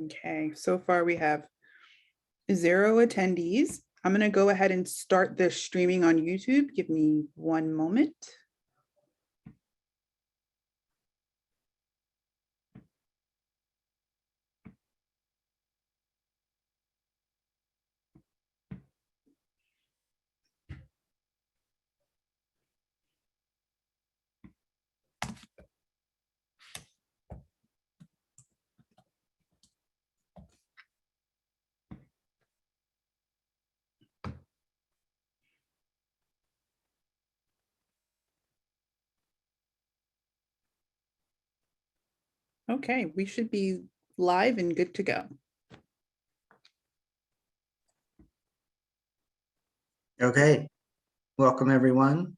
Okay, so far we have 0 attendees. I'm going to go ahead and start the streaming on YouTube. Give me one moment. Okay, we should be live and good to go. Okay, welcome everyone.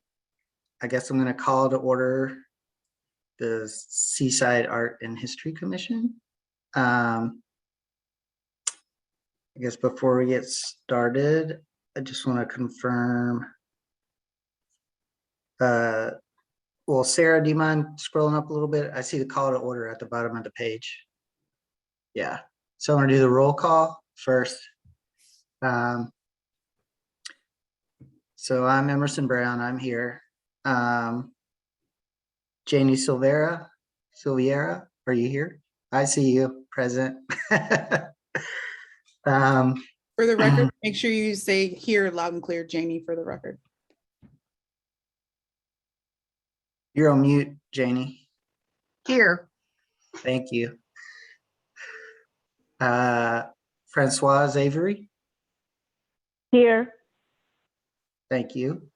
I guess I'm going to call to order the Seaside Art and History Commission. I guess before we get started, I just want to confirm. Well, Sarah, do you mind scrolling up a little bit? I see the call to order at the bottom of the page. Yeah, so I'm going to do the roll call first. So I'm Emerson Brown, I'm here. Janie Silvera, are you here? I see you, present. For the record, make sure you say here loud and clear, Janie, for the record. You're on mute, Janie. Here. Thank you. Francoise Avery. Here. Thank you.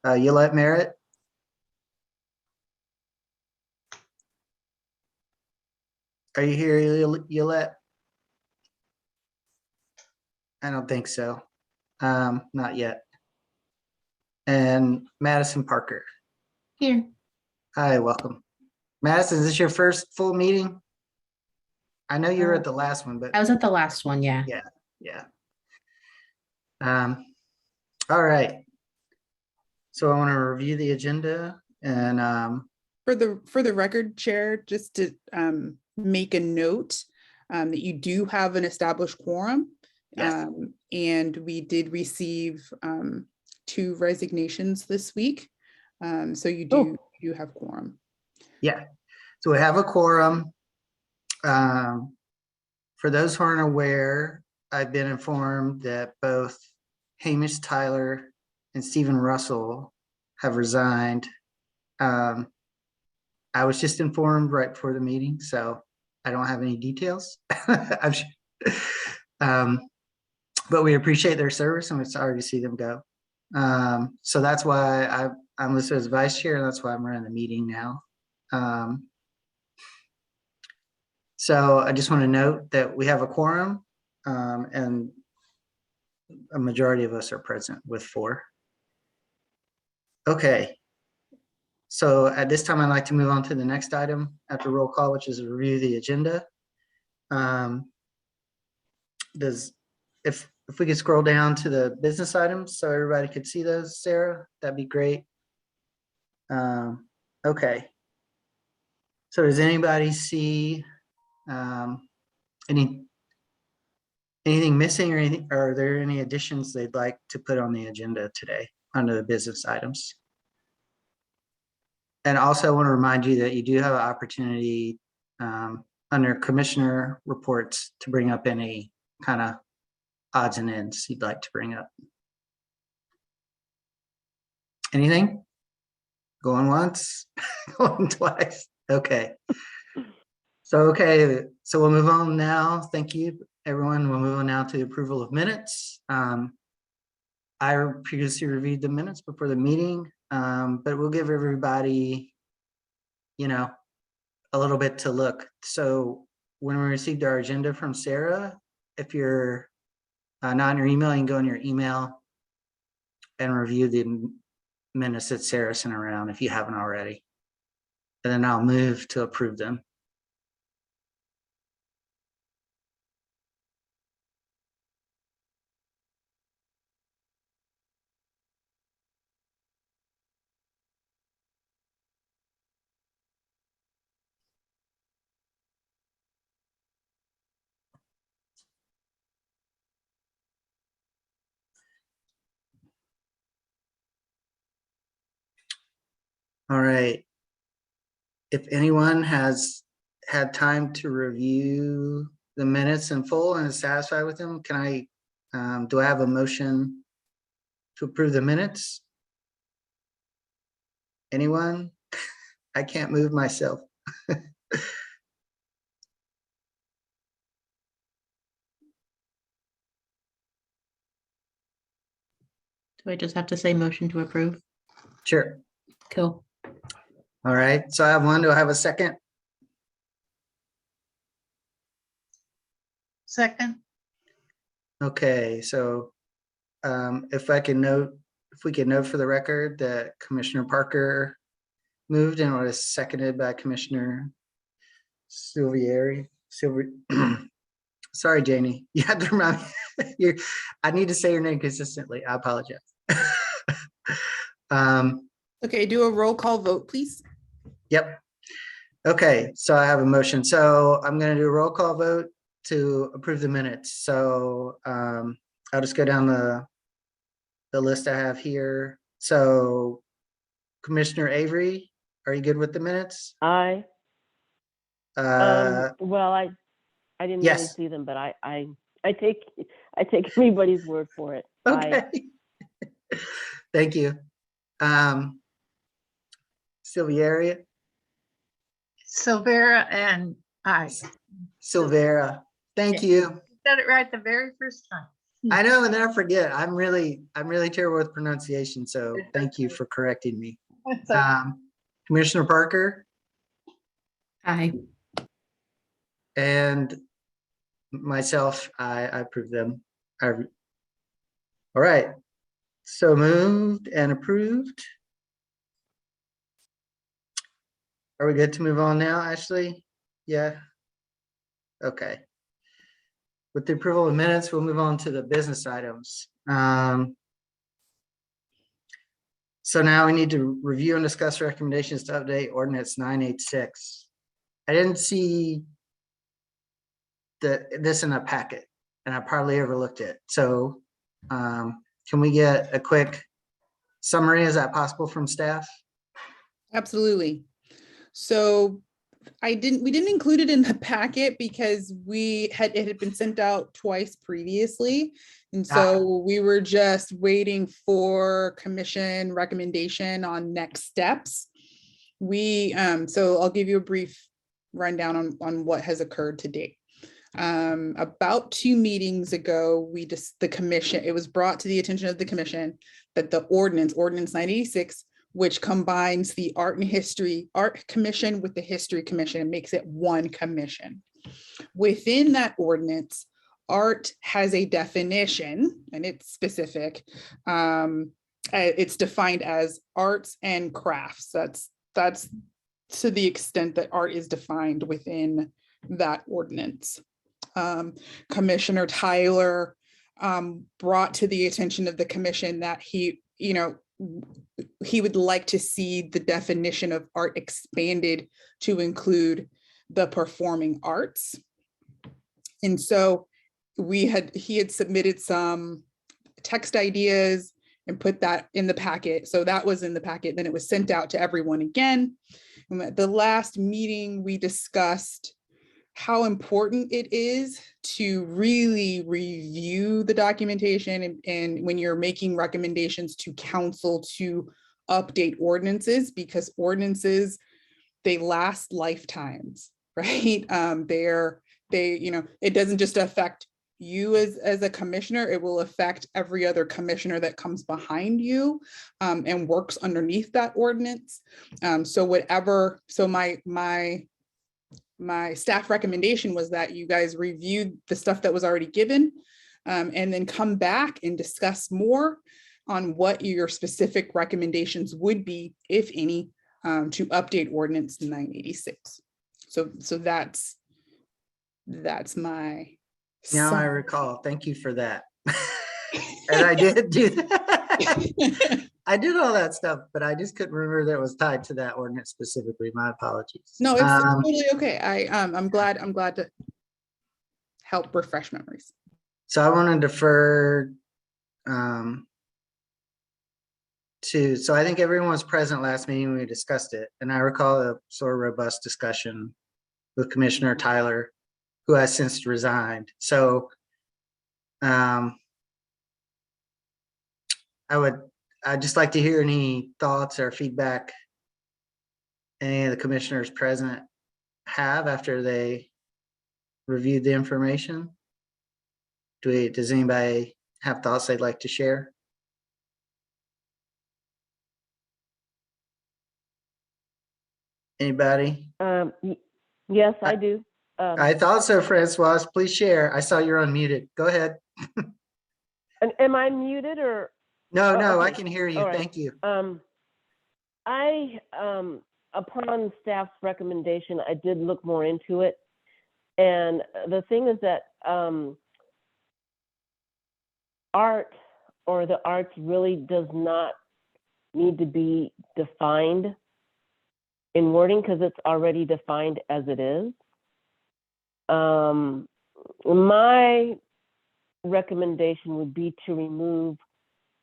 Yolette Merritt. Are you here, Yolette? I don't think so. Not yet. And Madison Parker. Here. Hi, welcome. Madison, is this your first full meeting? I know you were at the last one, but I was at the last one, yeah. yeah. All right. So I want to review the agenda and For the record, Chair, just to make a note that you do have an established quorum. Yes. And we did receive 2 resignations this week. So you do have quorum. Yeah. So we have a quorum. For those who aren't aware, I've been informed that both Hamish Tyler and Stephen Russell have resigned. I was just informed right before the meeting, so I don't have any details. But we appreciate their service and we're sorry to see them go. So that's why I'm listed as vice chair, and that's why I'm running the meeting now. So I just want to note that we have a quorum and a majority of us are present with 4. Okay. So at this time, I'd like to move on to the next item after roll call, which is a review of the agenda. If we could scroll down to the business items so everybody could see those, Sarah, that'd be great. Okay. So does anybody see anything missing or anything? Are there any additions they'd like to put on the agenda today under the business items? And also I want to remind you that you do have an opportunity under commissioner reports to bring up any kind of odds and ends you'd like to bring up. Anything? Going once, going twice. Okay. So we'll move on now. Thank you, everyone. We'll move on now to the approval of minutes. I previously reviewed the minutes before the meeting, but we'll give everybody, a little bit to look. So when we received our agenda from Sarah, if you're not in your email, you can go in your email and review the minutes that Sarah sent around if you haven't already. And then I'll move to approve them. All right. If anyone has had time to review the minutes in full and is satisfied with them, can I, do I have a motion to approve the minutes? Anyone? I can't move myself. Do I just have to say motion to approve? Sure. Cool. All right. So I have one. Do I have a second? Second. Okay, so if I can note, if we can note for the record that Commissioner Parker moved and was seconded by Commissioner Silvera. Sorry, Janie, you had to remind me. I need to say your name consistently. I apologize. Okay, do a roll call vote, please. Yep. Okay, so I have a motion. So I'm going to do a roll call vote to approve the minutes. So I'll just go down the list I have here. So Commissioner Avery, are you good with the minutes? Aye. Well, I didn't really yes. see them, but I take anybody's word for it. Aye. Okay. Thank you. Silvera, Silvera and I. Silvera, thank you. Said it right the very first time. I know, and then I forget. I'm really terrible with pronunciation, so thank you for correcting me. Commissioner Parker Aye. and myself, I approve them. All right, so moved and approved. Are we good to move on now, Ashley? Yeah. Okay. With the approval of minutes, we'll move on to the business items. So now we need to review and discuss recommendations to update Ordinance 986. I didn't see this in a packet, and I probably overlooked it. So can we get a quick summary? Is that possible from staff? Absolutely. So we didn't include it in the packet because it had been sent out twice previously. And so we were just waiting for commission recommendation on next steps. So I'll give you a brief rundown on what has occurred to date. About 2 meetings ago, it was brought to the attention of the commission that the Ordinance 986, which combines the Art Commission with the History Commission and makes it one commission. Within that ordinance, art has a definition, and it's specific. It's defined as arts and crafts. That's to the extent that art is defined within that ordinance. Commissioner Tyler brought to the attention of the commission that he would like to see the definition of art expanded to include the performing arts. And so he had submitted some text ideas and put that in the packet. So that was in the packet. Then it was sent out to everyone again. And at the last meeting, we discussed how important it is to really review the documentation and when you're making recommendations to council to update ordinances, because ordinances, they last lifetimes, right? It doesn't just affect you as a commissioner, it will affect every other commissioner that comes behind you and works underneath that ordinance. So my staff recommendation was that you guys reviewed the stuff that was already given and then come back and discuss more on what your specific recommendations would be, if any, to update Ordinance 986. So that's my. Now I recall. Thank you for that. And I did do that. I did all that stuff, but I just couldn't remember that it was tied to that ordinance specifically. My apologies. No, it's totally okay. I'm glad to help refresh memories. So I want to defer so I think everyone was present last meeting when we discussed it, and I recall a sort of robust discussion with Commissioner Tyler, who has since resigned. So I'd just like to hear any thoughts or feedback any of the commissioners present have after they reviewed the information. Does anybody have thoughts they'd like to share? Anybody? Yes, I do. I thought so, Francoise. Please share. I saw you're unmuted. Go ahead. And am I muted or? No, Oh, no, I okay. can hear you. All right. Thank you. I, upon staff's recommendation, I did look more into it. And the thing is that art or the arts really does not need to be defined in wording because it's already defined as it is. My recommendation would be to remove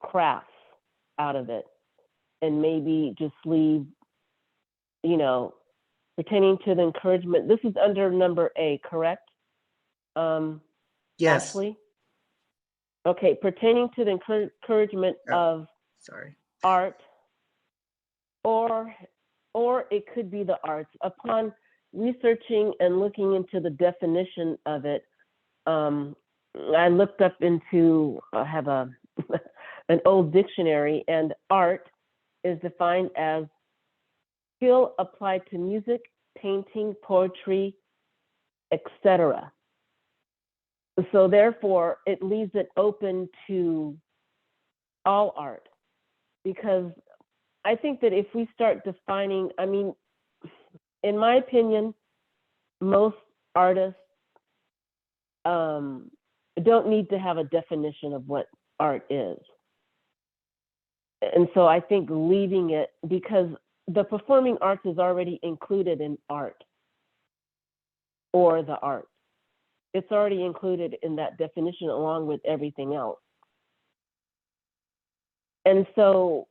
crafts out of it and maybe just leave, pertaining to the encouragement. This is under number A, correct? Yes. Ashley? Okay, pertaining to the encouragement of Sorry. art, or it could be the arts. Upon researching and looking into the definition of it, I looked up into, I have an old dictionary, and art is defined as skill applied to music, painting, poetry, etc. So therefore, it leaves it open to all art, because I think that if we start defining, in my opinion, most artists don't need to have a definition of what art is. And so I think leaving it, because the performing arts is already included in art or the art. It's already included in that definition along with everything else. And so,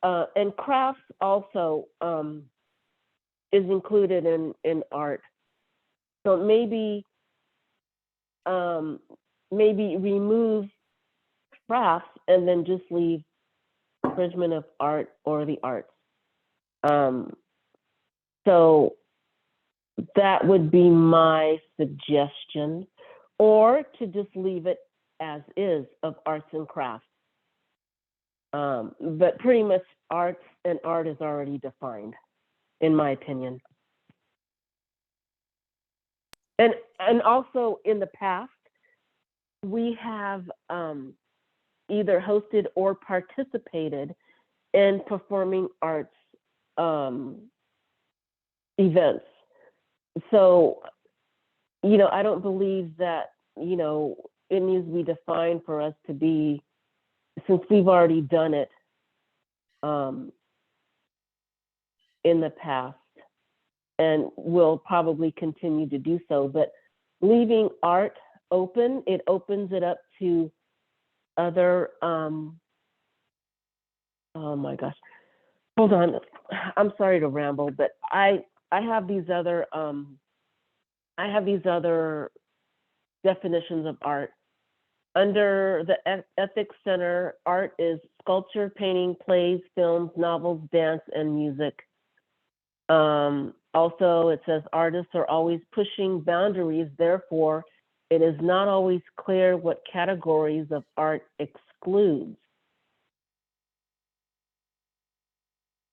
and crafts also is included in art. So maybe remove crafts and then just leave encouragement of art or the arts. So that would be my suggestion, or to just leave it as is of arts and crafts. But pretty much arts and art is already defined, in my opinion. And also in the past, we have either hosted or participated in performing arts events. So, I don't believe that, it needs to be defined for us to be, since we've already done it in the past, and will probably continue to do so. But leaving art open, it opens it up to other, oh my gosh, hold on. I'm sorry to ramble, but I have these other, definitions of art. Under the Ethics Center, art is sculpture, painting, plays, films, novels, dance, and music. Also, it says artists are always pushing boundaries, therefore, it is not always clear what categories of art excludes.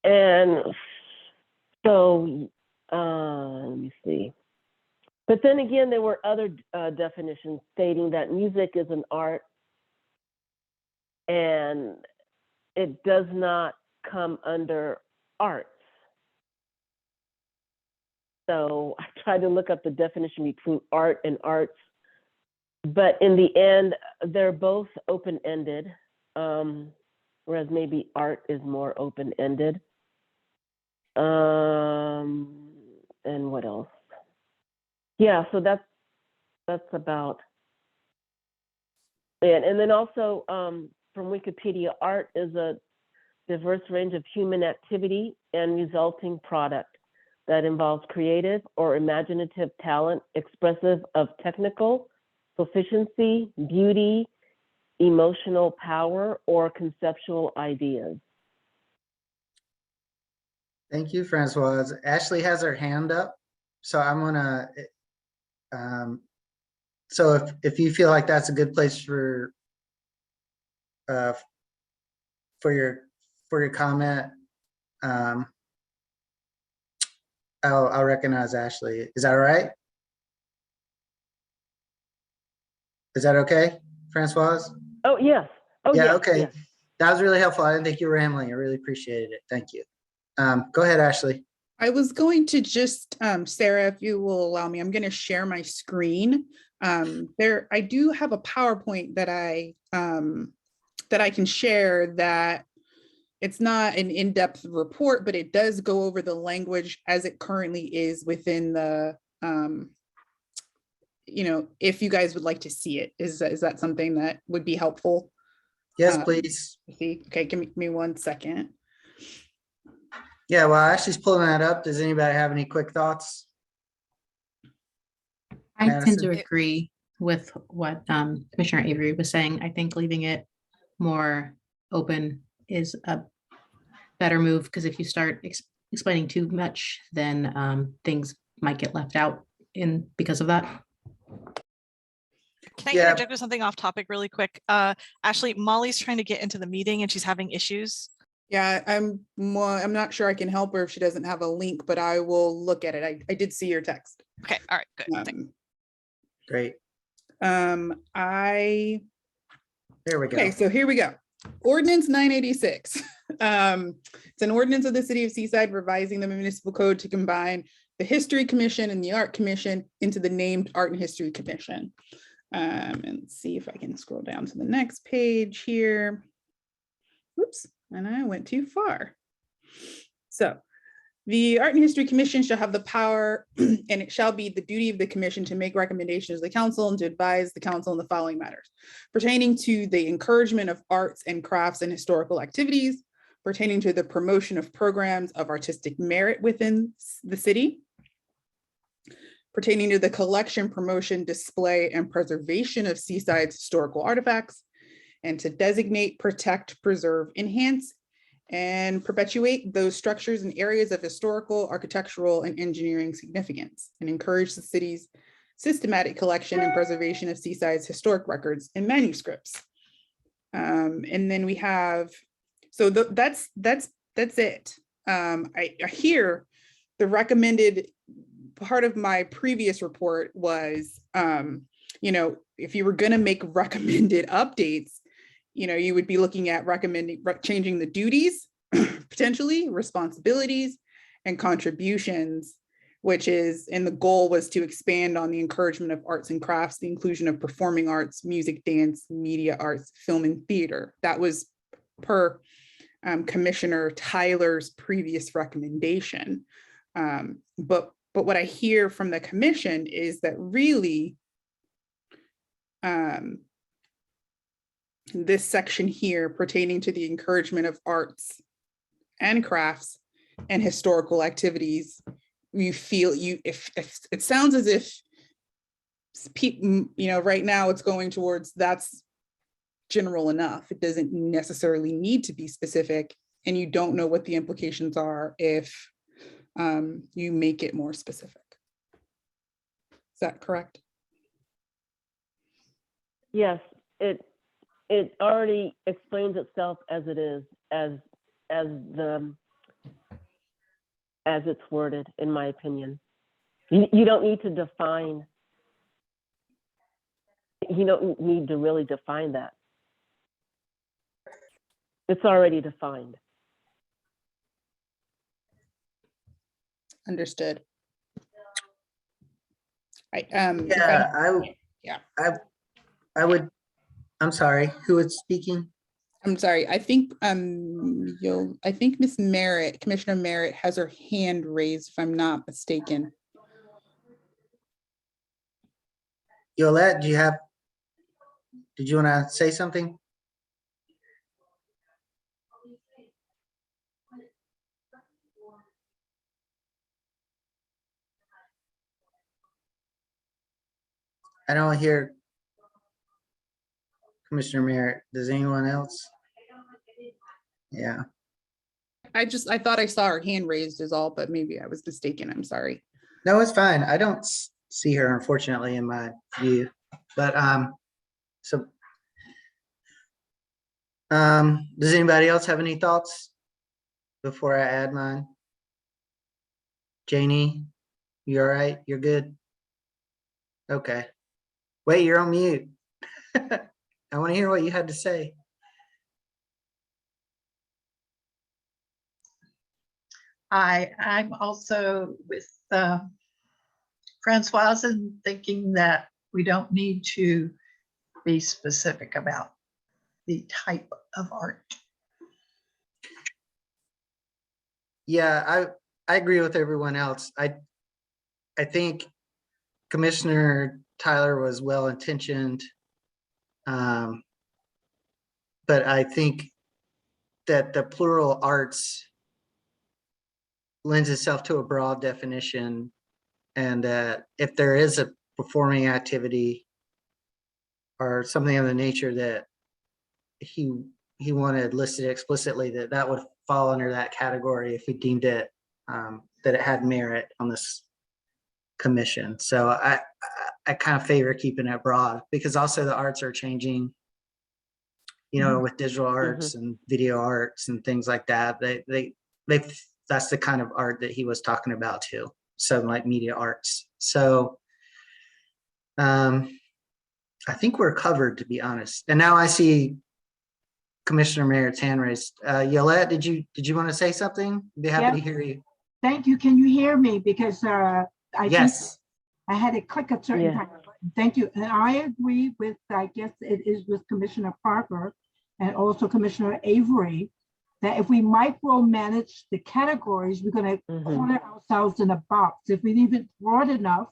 And so, let me see. But then again, there were other definitions stating that music is an art and it does not come under arts. So I tried to look up the definition between art and arts, but in the end, they're both open-ended, whereas maybe art is more open-ended. And what else? Yeah, so that's about it. And then also from Wikipedia, art is a diverse range of human activity and resulting product that involves creative or imaginative talent expressive of technical proficiency, beauty, emotional power, or conceptual ideas. Thank you, Francoise. Ashley has her hand up, so I'm gonna, so if you feel like that's a good place for your comment, I'll recognize Ashley. Is that all right? Is that okay, Francoise? Oh, yes. Oh, Yeah, yes, okay. yes. That was really helpful. I didn't think you were rambling. I really appreciated it. Thank you. Go ahead, Ashley. I was going to just, Sarah, if you will allow me, I'm going to share my screen. I do have a PowerPoint that I can share that it's not an in-depth report, but it does go over the language as it currently is within the, if you guys would like to see it, is that something that would be helpful? Yes, please. See, okay, give me 1 second. Yeah, well, Ashley's pulling that up. Does anybody have any quick thoughts? I tend Madison? to agree with what Commissioner Avery was saying. I think leaving it more open is a better move, because if you start explaining too much, then things might get left out because of that. Can I Yeah. interject with something off topic really quick? Ashley, Molly's trying to get into the meeting and she's having issues. Yeah, I'm not sure I can help her if she doesn't have a link, but I will look at it. I did see your text. Okay, all right, good. Thanks. Great. There we go. Okay, so here we go. Ordinance 986. It's an ordinance of the city of Seaside revising the municipal code to combine the History Commission and the Art Commission into the named Art and History Commission. And let's see if I can scroll down to the next page here. Oops, and I went too far. So the Art and History Commission shall have the power, and it shall be the duty of the commission to make recommendations to the council and to advise the council in the following matters: pertaining to the encouragement of arts and crafts and historical activities, pertaining to the promotion of programs of artistic merit within the city, pertaining to the collection, promotion, display, and preservation of Seaside's historical artifacts, and to designate, protect, preserve, enhance, and perpetuate those structures and areas of historical, architectural, and engineering significance, and encourage the city's systematic collection and preservation of Seaside's historic records and manuscripts. And then we have, so that's it. I hear the recommended part of my previous report was, if you were going to make recommended updates, you would be looking at changing the duties, potentially responsibilities and contributions, and the goal was to expand on the encouragement of arts and crafts, the inclusion of performing arts, music, dance, media arts, film, and theater. That was per Commissioner Tyler's previous recommendation. But what I hear from the commission is that really, this section here pertaining to the encouragement of arts and crafts and historical activities, you feel if it sounds as if people, right now it's going towards that's general enough. It doesn't necessarily need to be specific, and you don't know what the implications are if you make it more specific. Is that correct? Yes, it already explains itself as it is, as it's worded, in my opinion. You don't need to define. You don't need to really define that. It's already defined. Understood. I'm sorry, who is speaking? I'm sorry. I think Miss Merritt, Commissioner Merritt, has her hand raised, if I'm not mistaken. Yolette, did you want to say something? I don't hear Commissioner Merritt. Does anyone else? Yeah, I thought I saw her hand raised is all, but maybe I was mistaken. I'm sorry. no, it's fine. I don't see her unfortunately in my view, but so does anybody else have any thoughts before I add mine? Janie, you all right? You're good? Okay. Wait, you're on mute. I want to hear what you had to say. I'm also with Francoise in thinking that we don't need to be specific about the type of art. Yeah, I agree with everyone else. I think Commissioner Tyler was well intentioned. But I think that the plural arts lends itself to a broad definition, and that if there is a performing activity or something of the nature that he wanted listed explicitly, that would fall under that category if we deemed it that it had merit on this commission. So I kind of favor keeping it broad, because also the arts are changing, you know, with digital arts and video arts and things like that. They that's the kind of art that he was talking about too. So like media arts. So I think we're covered, to be honest. And now I see Commissioner Merritt's hand raised. Yolette, did you want to say something? Be happy to hear you. Thank you. Can you hear me? Because I think Yes. I had to click a certain time. Thank you. And I agree with, I guess it is with Commissioner Parker and also Commissioner Avery, that if we micromanage the categories, we're going to corner ourselves in a box. If we leave it broad enough,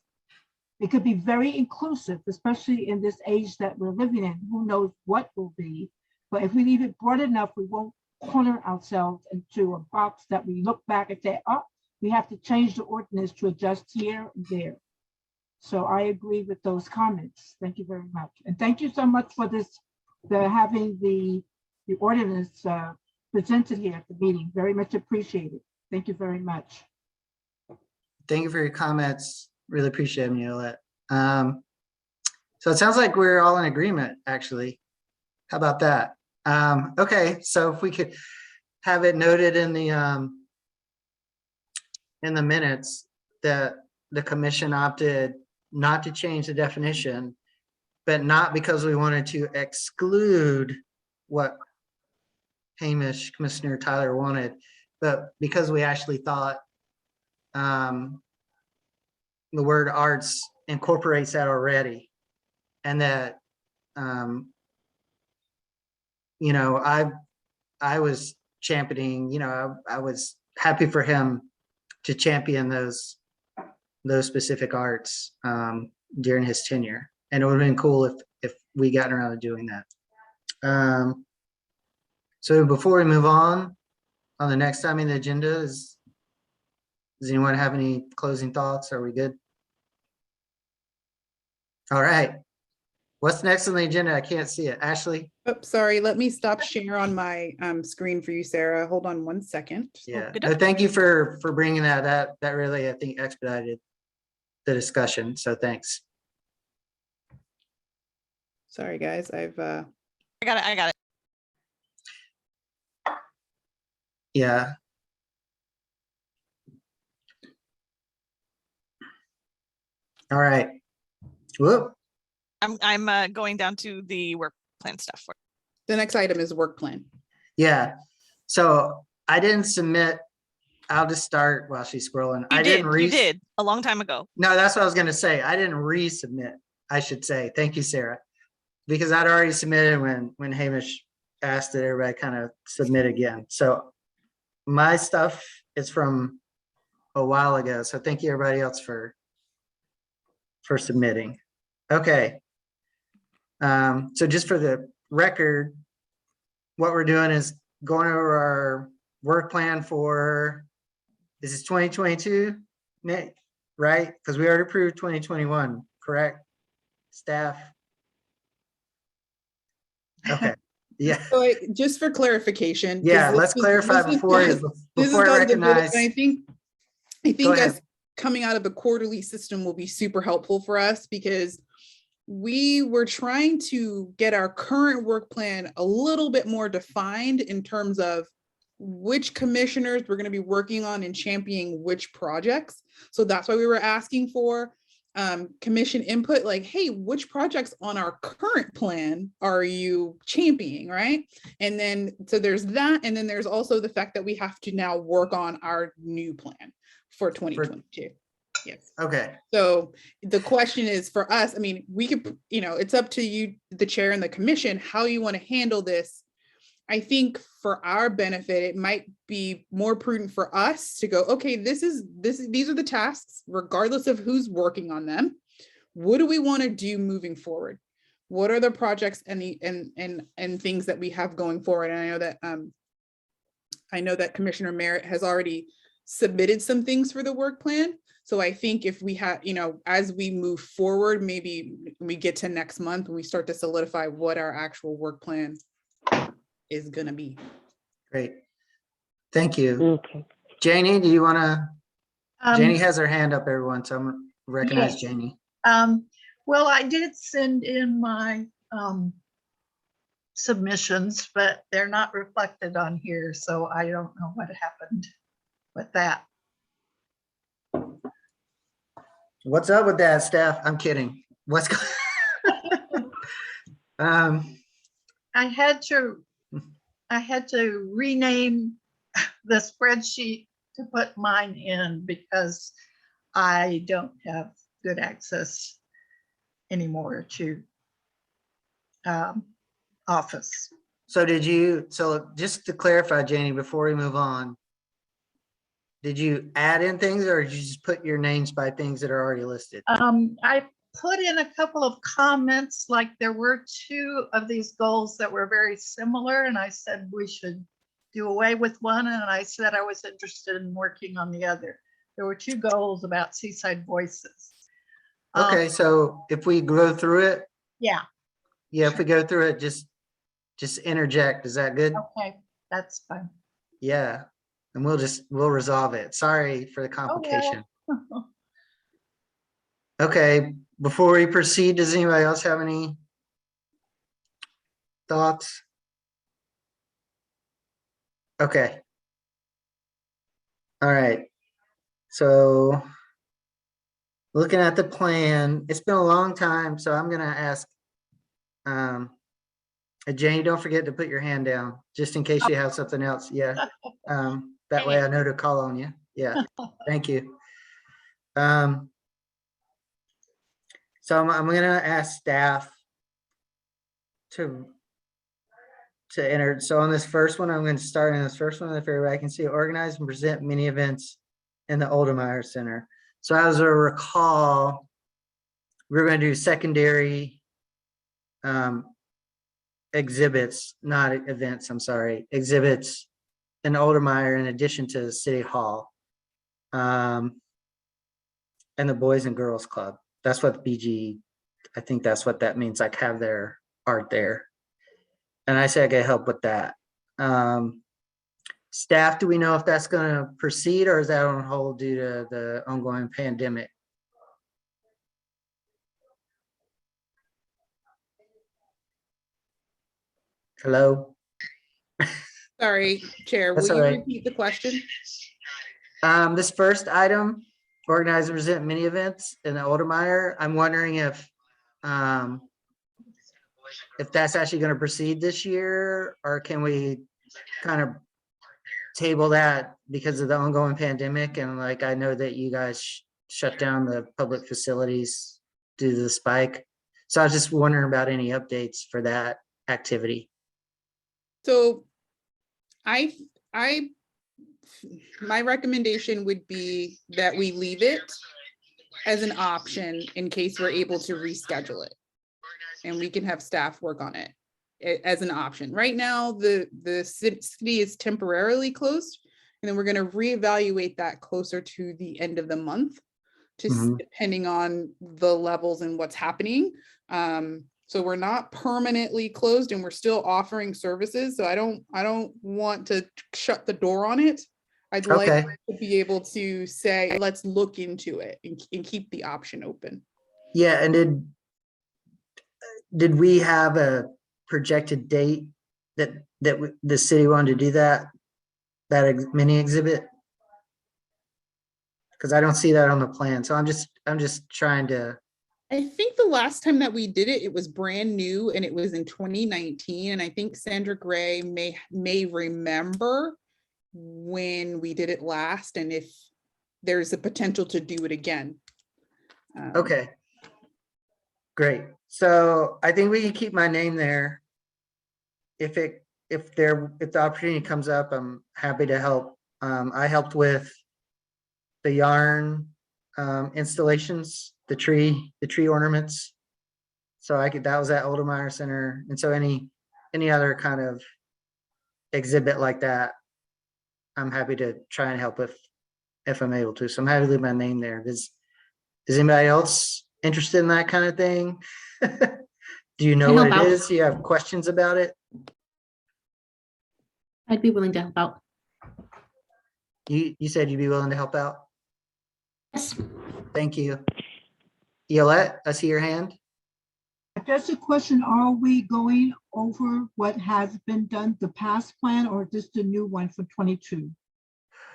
it could be very inclusive, especially in this age that we're living in. Who knows what will be? But if we leave it broad enough, we won't corner ourselves into a box that we look back and say, oh, we have to change the ordinance to adjust here and there. So I agree with those comments. Thank you very much. And thank you so much for this, having the ordinance presented here at the meeting. Very much appreciated. Thank you very much. Thank you for your comments. Really appreciate them, Yolette. So it sounds like we're all in agreement, actually. How about that? Okay, so if we could have it noted in the minutes that the commission opted not to change the definition, but not because we wanted to exclude what Commissioner Tyler wanted, but because we actually thought the word arts incorporates that already, and that you know, I was championing, you know, I was happy for him to champion those specific arts during his tenure, and it would have been cool if we gotten around to doing that. So before we move on the next time in the agenda, does anyone have any closing thoughts? Are we good? All right. What's next on the agenda? I can't see it. Ashley? Oh, sorry. Let me stop share on my screen for you, Sarah. Hold on 1 second. Yeah. good. No, thank you for bringing that. That really, I think, expedited the discussion. So thanks. Sorry, guys. I got it. Yeah. All right. Whoop. I'm going down to the work plan stuff. The next item is work plan. Yeah. So I didn't submit. I'll just start while she's scrolling. You did a long time ago. No, that's what I was going to say. I didn't resubmit, I should say. Thank you, Sarah. Because I'd already submitted when Hamish asked that everybody kind of submit again. So my stuff is from a while ago. So thank you everybody else for submitting. Okay. So just for the record, what we're doing is going over our work plan for, this is 2022, Nick, right? Because we already approved 2021, correct? staff? Okay, yeah, So just for clarification. 'cause yeah, this let's is- clarify this is before, this has before I gotten a bit- recognize. and I think Go ahead. us coming out of the quarterly system will be super helpful for us because we were trying to get our current work plan a little bit more defined in terms of which commissioners we're going to be working on and championing which projects. So that's why we were asking for commission input, like, hey, which projects on our current plan are you championing, right? And then, so there's that. And then there's also the fact that we have to now work on our new plan for 2022. Yes. Okay, So the question is for us, I mean, we could, it's up to you, the chair and the commission, how you want to handle this. I think for our benefit, it might be more prudent for us to go, okay, these are the tasks, regardless of who's working on them. What do we want to do moving forward? What are the projects and and things that we have going forward? And I know that Commissioner Merritt has already submitted some things for the work plan. So I think if we have, as we move forward, maybe we get to next month, we start to solidify what our actual work plan is going to be. great. Thank you. Okay. Janie, do you want to? Janie Um, has her hand up, everyone, so I'm gonna recognize Yes. Janie. well, I did send in my submissions, but they're not reflected on here, so I don't know what happened with that. What's up with that, staff? I'm kidding. What's going? I had to rename the spreadsheet to put mine in because I don't have good access anymore to Office. So just to clarify, Janie, before we move on, did you add in things or did you just put your names by things that are already listed? I put in a couple of comments, like there were two of these goals that were very similar, and I said we should do away with one, and I said I was interested in working on the other. There were two goals about Seaside Voices. Okay, so if we go through it, Yeah, if we go through it, just interject. Is that good? okay, that's fine. Yeah, and we'll resolve it. Sorry for the Oh, complication. well. Okay, before we proceed, does anybody else have any thoughts? Okay. All right. So looking at the plan, it's been a long time, so I'm gonna ask Janie, don't forget to put your hand down just in case you have something else. Yeah. That way I know to call on you. Yeah. Thank you. So I'm gonna ask staff to enter. So on this first one, I'm going to start on this first one. If everybody can see, organize and present mini events in the Oldemeyer Center. So as I recall, we're going to do secondary exhibits, not events, I'm sorry, exhibits in Oldemeyer in addition to the City Hall and the Boys and Girls Club. That's what BG, I think that's what that means, like have their art there. And I say I get help with that. Staff, do we know if that's going to proceed or is that on hold due to the ongoing pandemic? Hello? Sorry, Chair, That's will all you right. repeat the question? This first item, organize and present mini events in the Oldemeyer. I'm wondering if that's actually going to proceed this year, or can we kind of table that because of the ongoing pandemic? And like, I know that you guys shut down the public facilities due to the spike. So I was just wondering about any updates for that activity. So my recommendation would be that we leave it as an option in case we're able to reschedule it. And we can have staff work on it as an option. Right now, the city is temporarily closed, and then we're going to reevaluate that closer to the end of the month. just Mhm. depending on the levels and what's happening. So we're not permanently closed and we're still offering services. So I don't want to shut the door on it. I'd like Okay. to be able to say, let's look into it and keep the option open. Yeah, and did we have a projected date that the city wanted to do that mini exhibit? Because I don't see that on the plan, so I'm just trying to. I think the last time that we did it, it was brand new and it was in 2019. And I think Sandra Gray may remember when we did it last and if there's a potential to do it again. Okay. Great. So I think we can keep my name there. If the opportunity comes up, I'm happy to help. I helped with the yarn installations, the tree ornaments. So that was at Oldemeyer Center. And so any other kind of exhibit like that, I'm happy to try and help if I'm able to. So I'm happy to leave my name there. Is anybody else interested in that kind of thing? Do you know I what help it out. is? Do you have questions about it? I'd be willing to help out. You said you'd be willing to help out? Yes. Thank you. Yolette, I see your hand. Just a question, are we going over what has been done, the past plan, or just the new one for 22?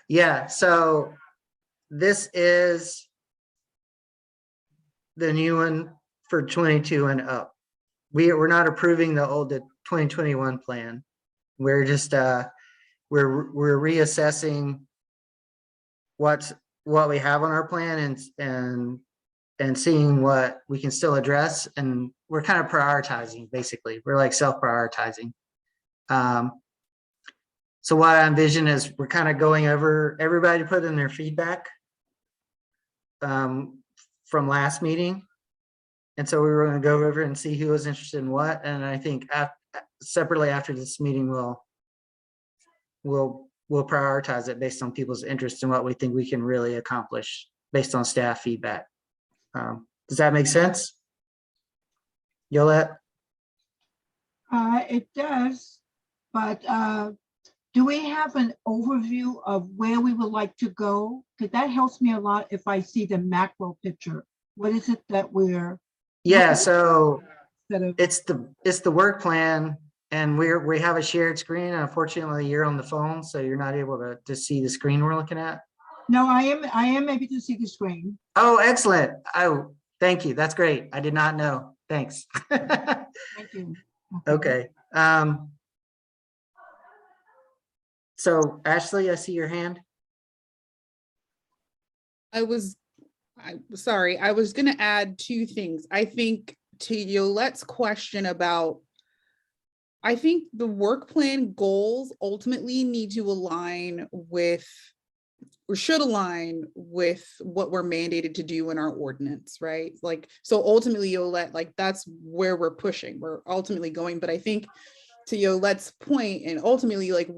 Yeah, so this is the new one for 22 and up. We're not approving the 2021 plan. We're just we're reassessing what we have on our plan and seeing what we can still address, and we're kind of prioritizing. Basically, we're like self-prioritizing. So what I envision is we're kind of going over, everybody put in their feedback from last meeting, and so we were going to go over and see who was interested in what. And I think separately after this meeting, we'll prioritize it based on people's interest in what we think we can really accomplish based on staff feedback. Does that make sense, Yolette? It does, but do we have an overview of where we would like to go? Because that helps me a lot if I see the macro picture. What is it that we're? Yeah, so Instead of, it's the work plan, and we have a shared screen. Unfortunately, you're on the phone, so you're not able to see the screen we're looking at. no, I am able to see the screen. Oh, excellent. Oh, thank you. That's great. I did not know. Thanks. Thank you. Okay. So Ashley, I see your hand. Sorry, I was gonna add two things. I think to Yolette's question about, I think the work plan goals ultimately need to align with, or should align with what we're mandated to do in our ordinance, right? Like, so ultimately Yolette, like that's where we're pushing, we're ultimately going. But I think to Yolette's point, and ultimately, like,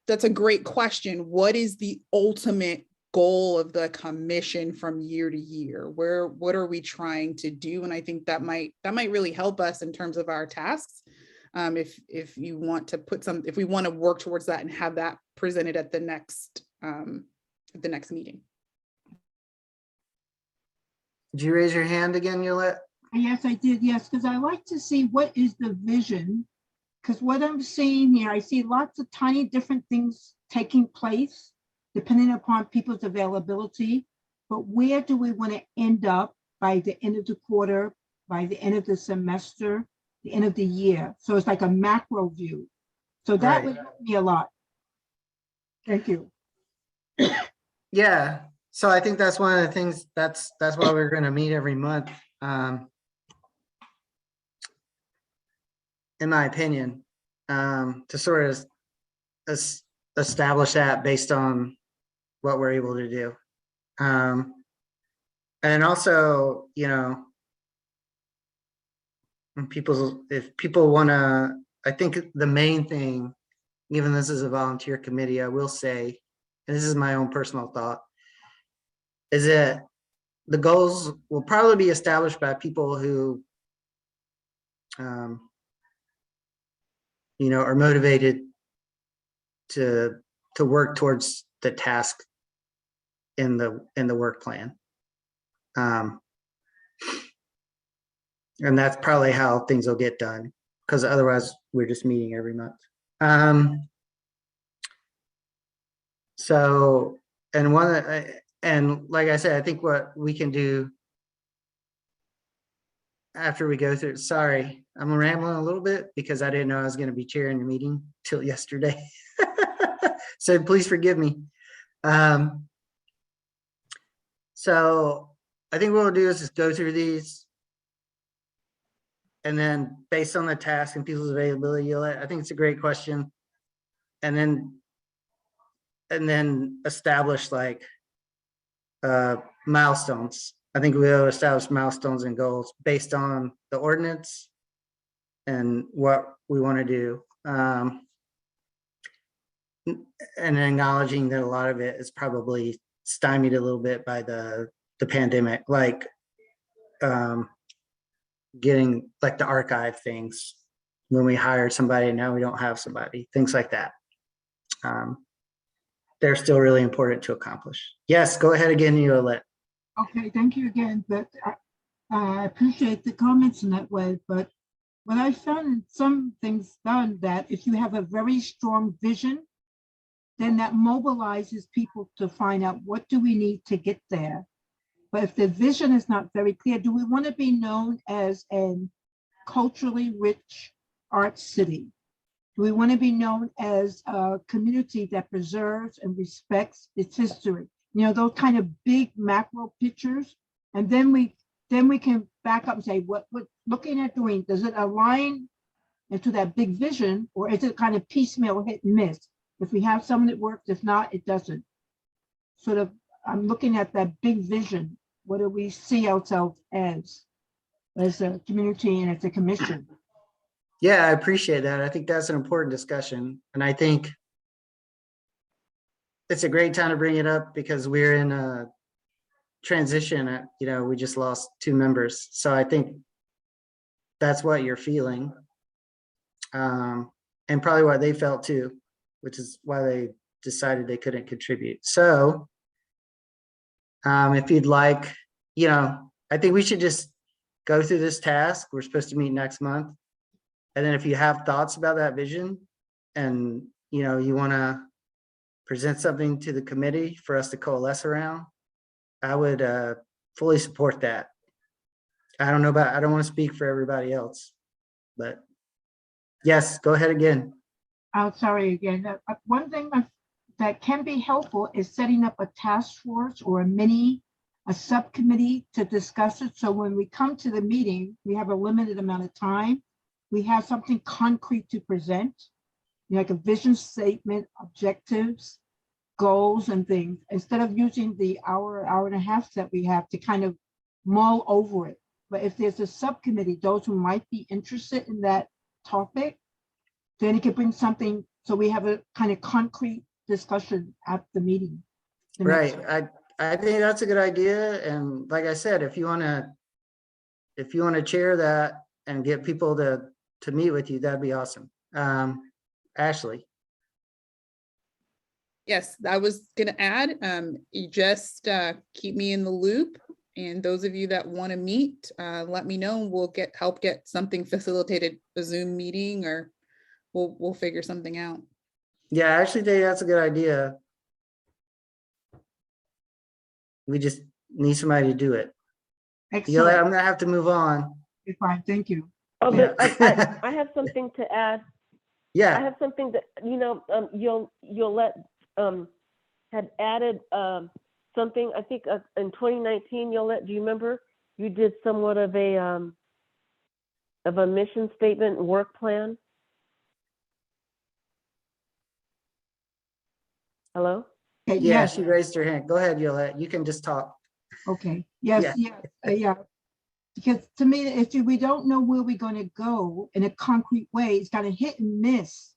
that's a great question. What is the ultimate goal of the commission from year to year? What are we trying to do? And I think that might really help us in terms of our tasks. If you want to if we want to work towards that and have that presented at the next meeting. Did you raise your hand again, Yolette? Yes, I did. Yes, because I like to see what is the vision. Because what I'm seeing here, I see lots of tiny different things taking place depending upon people's availability. But where do we want to end up by the end of the quarter, by the end of the semester, the end of the year? So it's like a macro view. So that would help me a lot. Thank you. Yeah. So I think that's one of the things, that's why we're going to meet every month. In my opinion, to sort of establish that based on what we're able to do. And also, you know, if people want to, I think the main thing, even this is a volunteer committee, I will say, and this is my own personal thought, is that the goals will probably be established by people who, you know, are motivated to work towards the task in the work plan. And that's probably how things will get done, because otherwise we're just meeting every month. So, and like I said, I think what we can do after we go through, sorry, I'm rambling a little bit because I didn't know I was going to be chairing the meeting till yesterday. So please forgive me. So I think what we'll do is just go through these, and then based on the task and people's availability, I think it's a great question. And then establish like milestones. I think we'll establish milestones and goals based on the ordinance and what we want to do. And acknowledging that a lot of it is probably stymied a little bit by the pandemic, like getting like the archive things when we hired somebody and now we don't have somebody, things like that. They're still really important to accomplish. Yes, go ahead again, Yolette. Okay, thank you again, but I appreciate the comments in that way, but what I found in some things done that if you have a very strong vision, then that mobilizes people to find out what do we need to get there. But if the vision is not very clear, do we want to be known as a culturally rich art city? Do we want to be known as a community that preserves and respects its history? You know, those kind of big macro pictures. And then we can back up and say, what we're looking at doing, does it align into that big vision, or is it kind of piecemeal hit and miss? If we have someone that works, if not, it doesn't. Sort of, I'm looking at that big vision. What do we see ourselves as a community and as a commission? Yeah, I appreciate that. I think that's an important discussion. And I think it's a great time to bring it up because we're in a transition. You know, we just lost 2 members. So I think that's what you're feeling. And probably what they felt too, which is why they decided they couldn't contribute. So if you'd like, you know, I think we should just go through this task. We're supposed to meet next month. And then if you have thoughts about that vision and, you know, you want to present something to the committee for us to coalesce around, I would fully support that. I don't want to speak for everybody else, but yes, go ahead again. Oh, sorry again. One thing that can be helpful is setting up a task force or a subcommittee to discuss it. So when we come to the meeting, we have a limited amount of time. We have something concrete to present, you know, like a vision statement, objectives, goals, and things, instead of using the hour and a half that we have to kind of mull over it. But if there's a subcommittee, those who might be interested in that topic, then it could bring something, so we have a kind of concrete discussion at the meeting. Right. I think that's a good idea. And like I said, if you want to chair that and get people to meet with you, that'd be awesome. Ashley. Yes, I was gonna add, you just keep me in the loop. And those of you that want to meet, let me know and we'll help get something facilitated, a Zoom meeting, or we'll figure something out. Yeah, I actually think that's a good idea. We just need somebody to do it. Excellent. I'm gonna have to move on. Okay, fine, thank you. Oh, Yeah. but I have something to add. Yeah. I have something that, you know, Yolette had added something, I think in 2019, Yolette, do you remember? You did somewhat of a mission statement and work plan. Hello? Okay, Yeah, yes, she raised her hand. Go ahead, Yolette. You can just talk. okay, yes, yeah. Because to me, if we don't know where we're going to go in a concrete way, it's kind of hit and miss.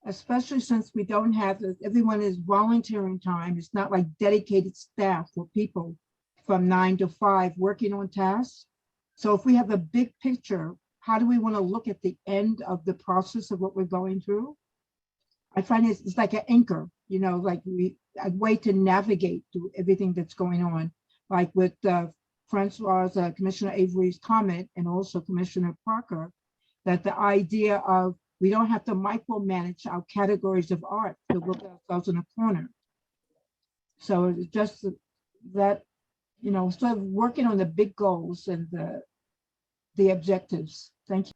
Especially since we don't have, everyone is volunteering time. It's not like dedicated staff or people. from 9 to 5 working on tasks. So if we have a big picture, how do we want to look at the end of the process of what we're going through? I find it's like an anchor, you know, like a way to navigate through everything that's going on, like with Francois, Commissioner Avery's comment, and also Commissioner Parker, that the idea of we don't have to micromanage our categories of art to look at ourselves in a corner. So it's just that, you know, sort of working on the big goals and the objectives. Thank you.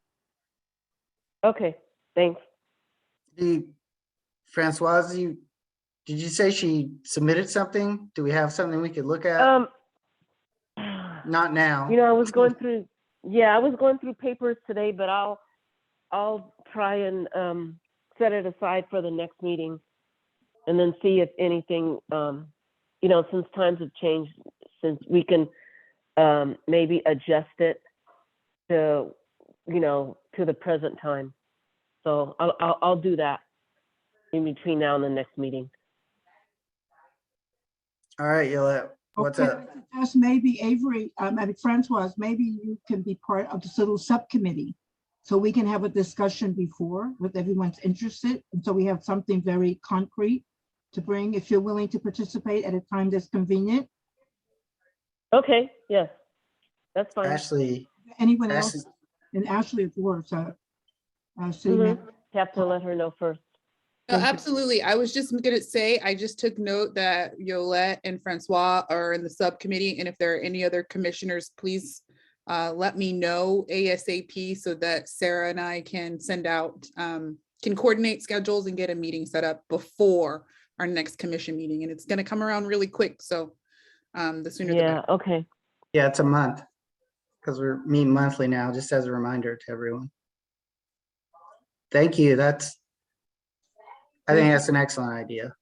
Okay, thanks. Francoise, did you say she submitted something? Do we have something we could look at? Not now. You know, I was going through papers today, but I'll try and set it aside for the next meeting, and then see if anything, you know, since times have changed, since we can maybe adjust it to, you know, to the present time. So I'll do that in between now and the next meeting. All right, Yolette, what's Okay, up? I suggest maybe Avery, I mean, Francois, maybe you can be part of this little subcommittee. So we can have a discussion before with everyone's interested. And so we have something very concrete to bring if you're willing to participate at a time that's convenient. Okay, yes, that's fine. Ashley, Anyone else? And Ashley, of course, city manager. Have to let her know first. No, Thank you. absolutely. I was just gonna say, I just took note that Yolette and Francois are in the subcommittee, and if there are any other commissioners, please let me know ASAP so that Sarah and I can send out, can coordinate schedules and get a meeting set up before our next commission meeting. And it's gonna come around really quick, so the sooner the Yeah, better. okay. yeah, it's a month because we're meeting monthly now, just as a reminder to everyone. Thank you. I think that's an excellent idea.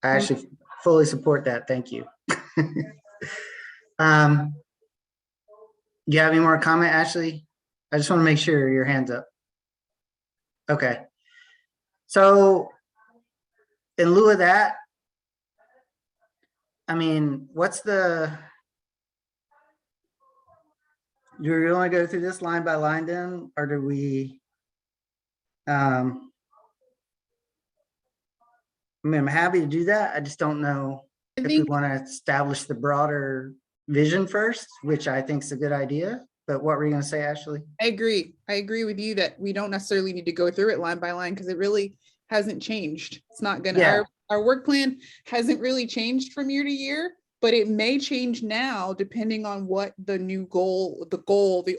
I actually fully support that. Thank you. Do you have any more comment, Ashley? I just want to make sure your hand's up. Okay. So in lieu of that, I mean, do we want to go through this line by line then, or do we, I mean, I'm happy to do that. I just don't know I if we think, want to establish the broader vision first, which I think is a good idea. But what were you going to say, Ashley? I agree. I agree with you that we don't necessarily need to go through it line by line because it really hasn't changed. It's not gonna, Yeah. our work plan hasn't really changed from year to year, but it may change now depending on what the new goal, the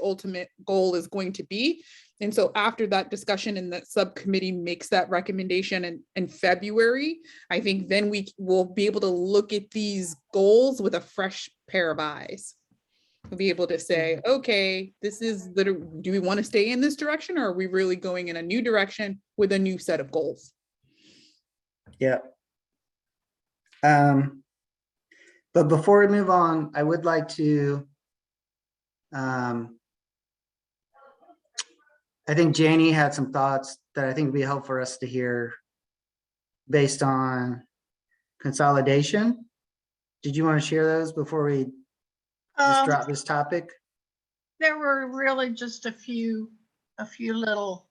ultimate goal is going to be. And so after that discussion and the subcommittee makes that recommendation in February, I think then we will be able to look at these goals with a fresh pair of eyes. We'll be able to say, okay, this is do we want to stay in this direction, or are we really going in a new direction with a new set of goals? Yeah. But before we move on, I would like to, I think Janie had some thoughts that I think would be helpful for us to hear based on consolidation. Did you want to share those before we just drop this topic? There were really just a few little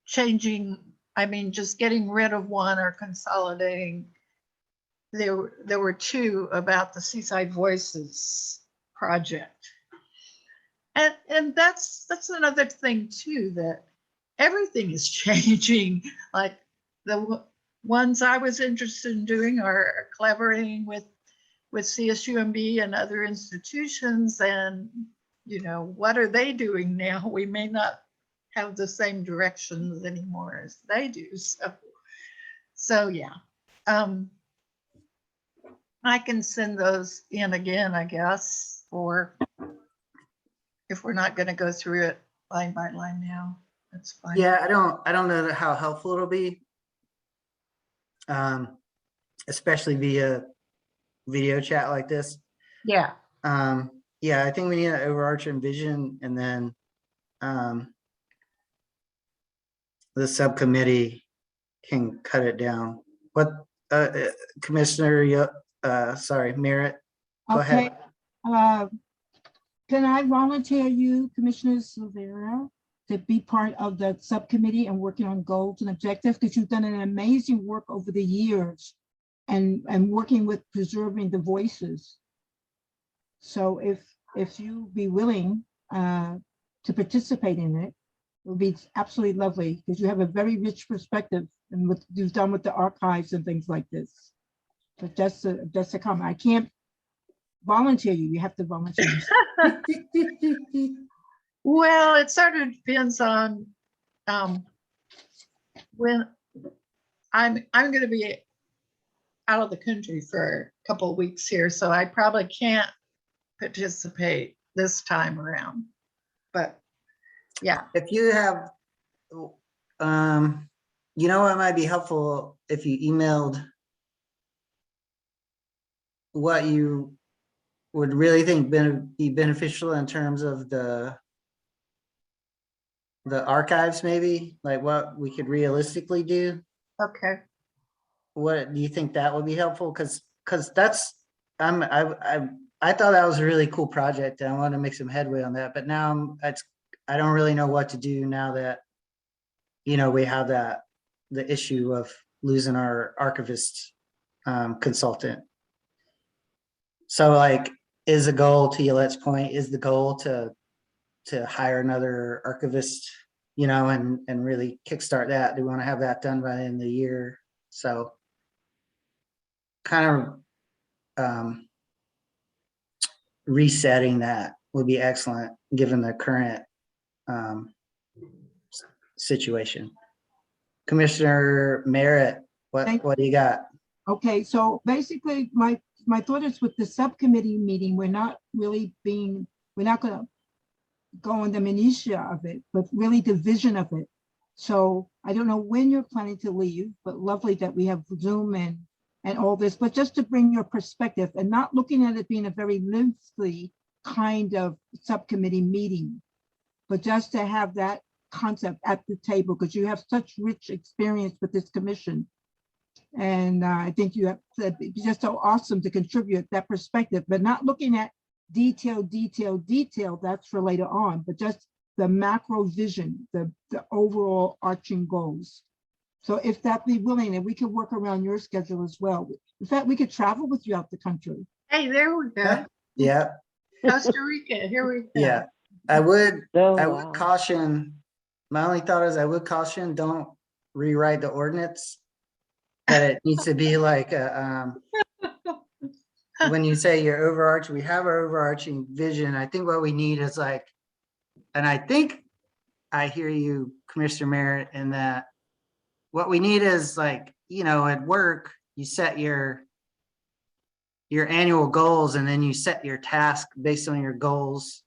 changing, I mean, just getting rid of one or consolidating. There were two about the Seaside Voices project. And that's another thing too, that everything is changing. Like the ones I was interested in doing are collaborating with CSUMB and other institutions, and you know, what are they doing now? We may not have the same directions anymore as they do. So yeah. I can send those in again, I guess, or if we're not going to go through it line by line now, that's fine. Yeah, I don't know how helpful it'll be, especially via video chat like this. Yeah. Yeah, I think we need an overarching vision, and then the subcommittee can cut it down. Commissioner, sorry, Merritt, go ahead. Okay. Can I volunteer you, Commissioner Silvera, to be part of the subcommittee and working on goals and objectives? Because you've done an amazing work over the years and working with preserving the voices. So if you be willing to participate in it, it would be absolutely lovely because you have a very rich perspective and what you've done with the archives and things like this. But just a comment. I can't volunteer you. You have to volunteer. Well, it sort of depends on when I'm going to be out of the country for a couple of weeks here, so I probably can't participate this time around. But yeah, If you have, you know what might be helpful if you emailed what you would really think be beneficial in terms of the archives, maybe like what we could realistically do. okay. What do you think that would be helpful? Because that's I thought that was a really cool project and I want to make some headway on that. But now I don't really know what to do now that we have the issue of losing our archivist consultant. So like, is the goal, to Yolette's point, is the goal to hire another archivist, and really kickstart that? Do we want to have that done by the end of the year? So kind of resetting that would be excellent given the current situation. Commissioner Merritt, what do you got? Okay, so basically my thought is with the subcommittee meeting, we're not going to go on the minutiae of it, but really the vision of it. So I don't know when you're planning to leave, but lovely that we have Zoom and all this, but just to bring your perspective and not looking at it being a very lengthy kind of subcommittee meeting, but just to have that concept at the table, because you have such rich experience with this commission. And I think you have it's just so awesome to contribute that perspective, but not looking at detail, that's for later on, but just the macro vision, the overall arching goals. So if that be willing, and we could work around your schedule as well. In fact, we could travel with you out the country. Hey, there we go. Yeah. Costa Rica, here we go. Yeah. I would Wow. caution, my only thought is I would caution, don't rewrite the ordinance. But it needs to be like when you say your overarching, we have our overarching vision. I think what we need is like, and I think I hear you, Commissioner Merritt, in that what we need is like, at work, you set your annual goals and then you set your task based on your goals,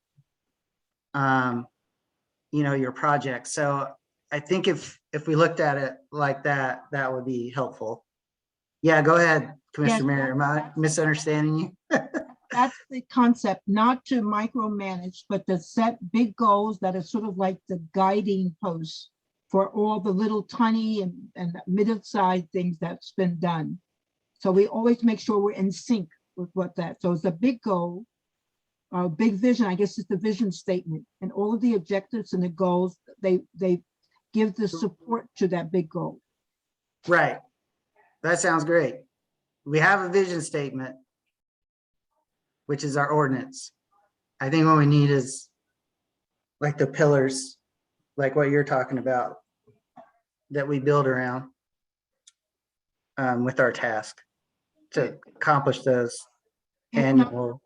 your project. So I think if we looked at it like that, that would be helpful. Yeah, go ahead, Commissioner Merritt. Am I misunderstanding you? That's the concept, not to micromanage, but to set big goals that are sort of like the guiding posts for all the little tiny and middle-sized things that's been done. So we always make sure we're in sync with so it's a big goal, big vision, I guess it's the vision statement, and all of the objectives and the goals, they give the support to that big goal. Right. That sounds great. We have a vision statement, which is our ordinance. I think what we need is like the pillars, like what you're talking about, that we build around with our task to accomplish those annual.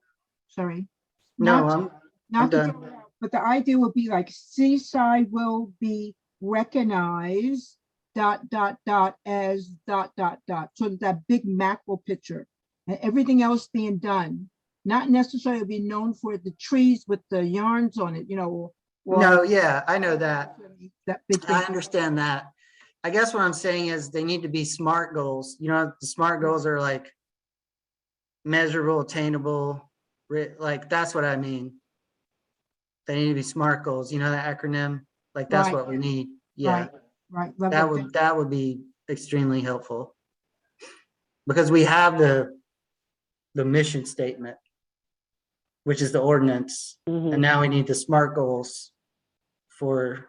Sorry. No, I'm done. But the idea would be like Seaside will be recognized ... as ... So that big macro picture and everything else being done, not necessarily be known for the trees with the yarns on it, No, yeah, I know that. That big thing. I understand that. I guess what I'm saying is they need to be SMART goals. The SMART goals are like measurable, attainable, like that's what I mean. They need to be SMART goals, the acronym, like that's what we need. Yeah. Right. That would be extremely helpful. because we have the mission statement, which is the ordinance, and now we need the SMART goals for,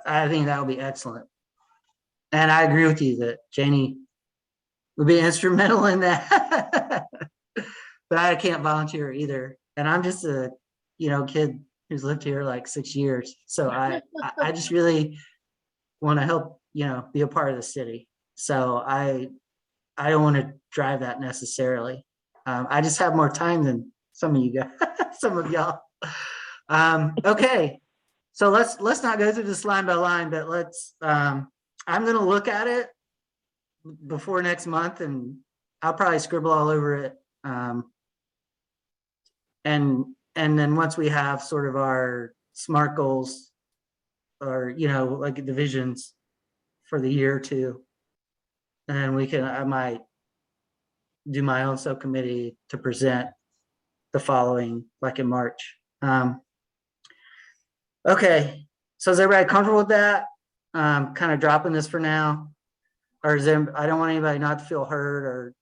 I think that'll be excellent. And I agree with you that Janie would be instrumental in that. But I can't volunteer either. And I'm just a, kid who's lived here like 6 years. So I just really want to help, be a part of the city. So I don't want to drive that necessarily. I just have more time than some of you guys, some of y'all. Okay. So let's not go through this line by line, but I'm going to look at it before next month, and I'll probably scribble all over it. And then once we have sort of our SMART goals, or like divisions for the year or two, and I might do my own subcommittee to present the following, like in March. Okay, so is everybody comfortable with that? Kind of dropping this for now, or is there? I don't want anybody not to feel hurt, or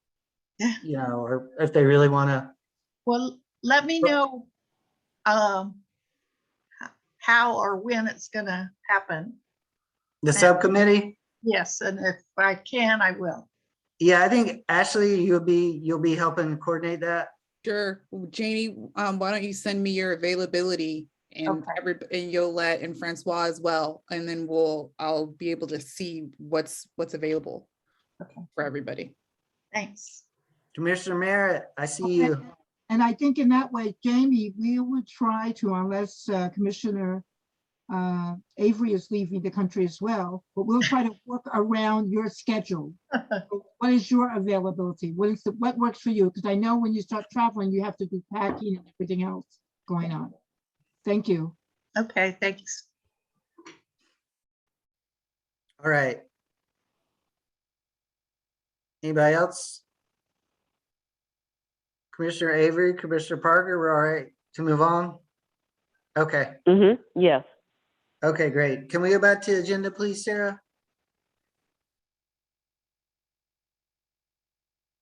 or if they really want to. Well, let me know how or when it's gonna happen. The subcommittee? Yes, and if I can, I will. Yeah, I think Ashley, you'll be helping coordinate that. Sure. Janie, why don't you send me your availability, and and Yolette and Francois as well, and then I'll be able to see what's available for everybody. Thanks. Commissioner Merritt, I see you. And I think in that way, Jamie, we would try to, unless Commissioner Avery is leaving the country as well, but we'll try to work around your schedule. What is your availability? What works for you? Because I know when you start traveling, you have to do packing and everything else going on. Thank you. Okay, thanks. All right. Anybody else? Commissioner Avery, Commissioner Parker, we're all right to move on? Okay. Yes. Okay, great. Can we go back to the agenda, please, Sarah?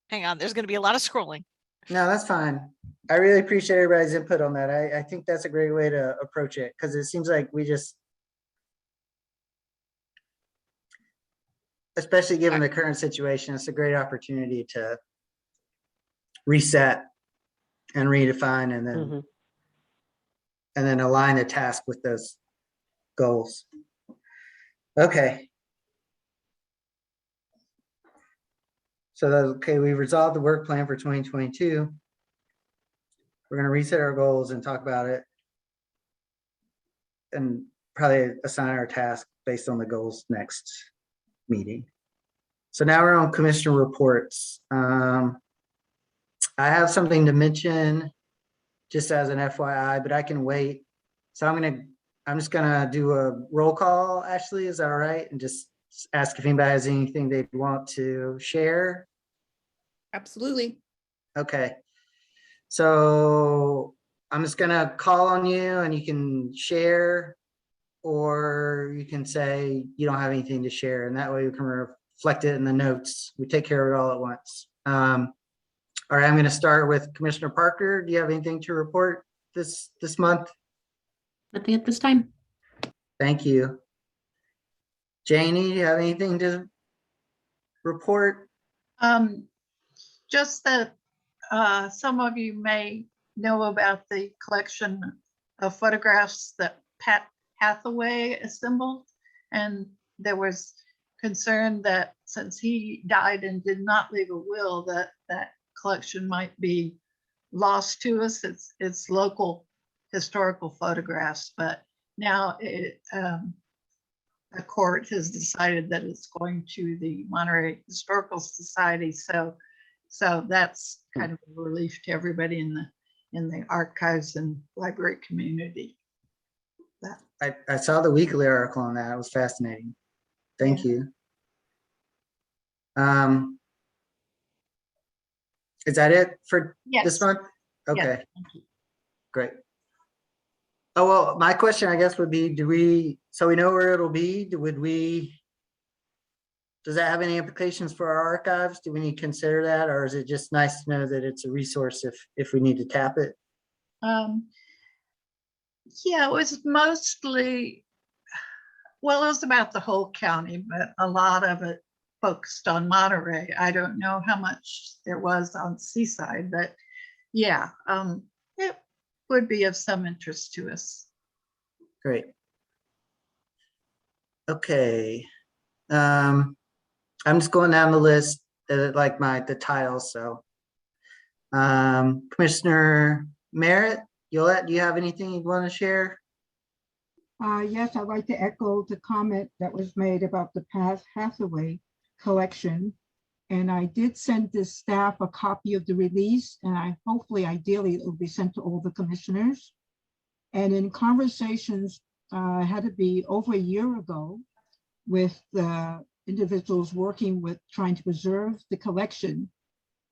Hang on, there's going to be a lot of scrolling. No, that's fine. I really appreciate everybody's input on that. I think that's a great way to approach it, because it seems like we just, especially given the current situation, it's a great opportunity to reset and redefine, and then align the task with those goals. Okay. So that's okay. We resolved the work plan for 2022. We're going to reset our goals and talk about it, and probably assign our task based on the goals next meeting. So now we're on commissioner reports. I have something to mention just as an FYI, but I can wait. So I'm just gonna do a roll call, Ashley, is that all right? And just ask if anybody has anything they'd want to share. Absolutely. Okay. So I'm just gonna call on you, and you can share, or you can say you don't have anything to share, and that way we can reflect it in the notes. We take care of it all at once. All right, I'm going to start with Commissioner Parker. Do you have anything to report this month? Nothing at this time. Thank you. Janie, do you have anything to report? Just that some of you may know about the collection of photographs that Pat Hathaway assembled, and there was concern that since he died and did not leave a will, that collection might be lost to us. It's local historical photographs, but now a court has decided that it's going to the Monterey Historical Society. So that's kind of a relief to everybody in the archives and library community. I saw the weekly article on that. It was fascinating. Thank you. Is that it for this month? Okay, great. Oh, well, my question, I guess, would be, so we know where it'll be, would we does that have any implications for our archives? Do we need to consider that, or is it just nice to know that it's a resource if we need to tap it? Yeah, it was mostly, well, it was about the whole county, but a lot of it focused on Monterey. I don't know how much there was on Seaside, but yeah, it would be of some interest to us. Great. Okay. I'm just going down the list, like the titles, so. Commissioner Merritt, Yolette, do you have anything you want to share? Yes, I'd like to echo the comment that was made about the past Hathaway Collection. And I did send the staff a copy of the release, and hopefully, ideally, it will be sent to all the commissioners. And in conversations, had to be over a year ago with the individuals working with trying to preserve the collection,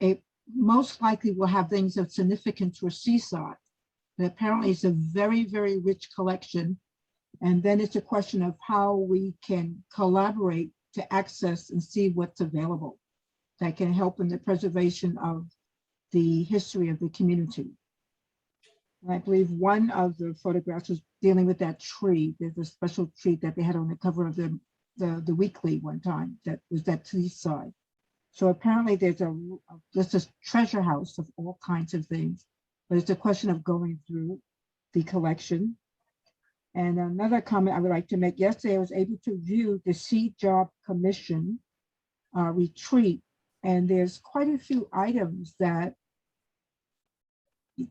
it most likely will have things of significance for Seaside. And apparently, it's a very, very rich collection. And then it's a question of how we can collaborate to access and see what's available that can help in the preservation of the history of the community. And I believe one of the photographs was dealing with that tree. There's a special tree that they had on the cover of the weekly one time that was that Seaside. So apparently there's a treasure house of all kinds of things, but it's a question of going through the collection. And another comment I would like to make, yesterday I was able to view the Sea Job Commission retreat, and there's quite a few items that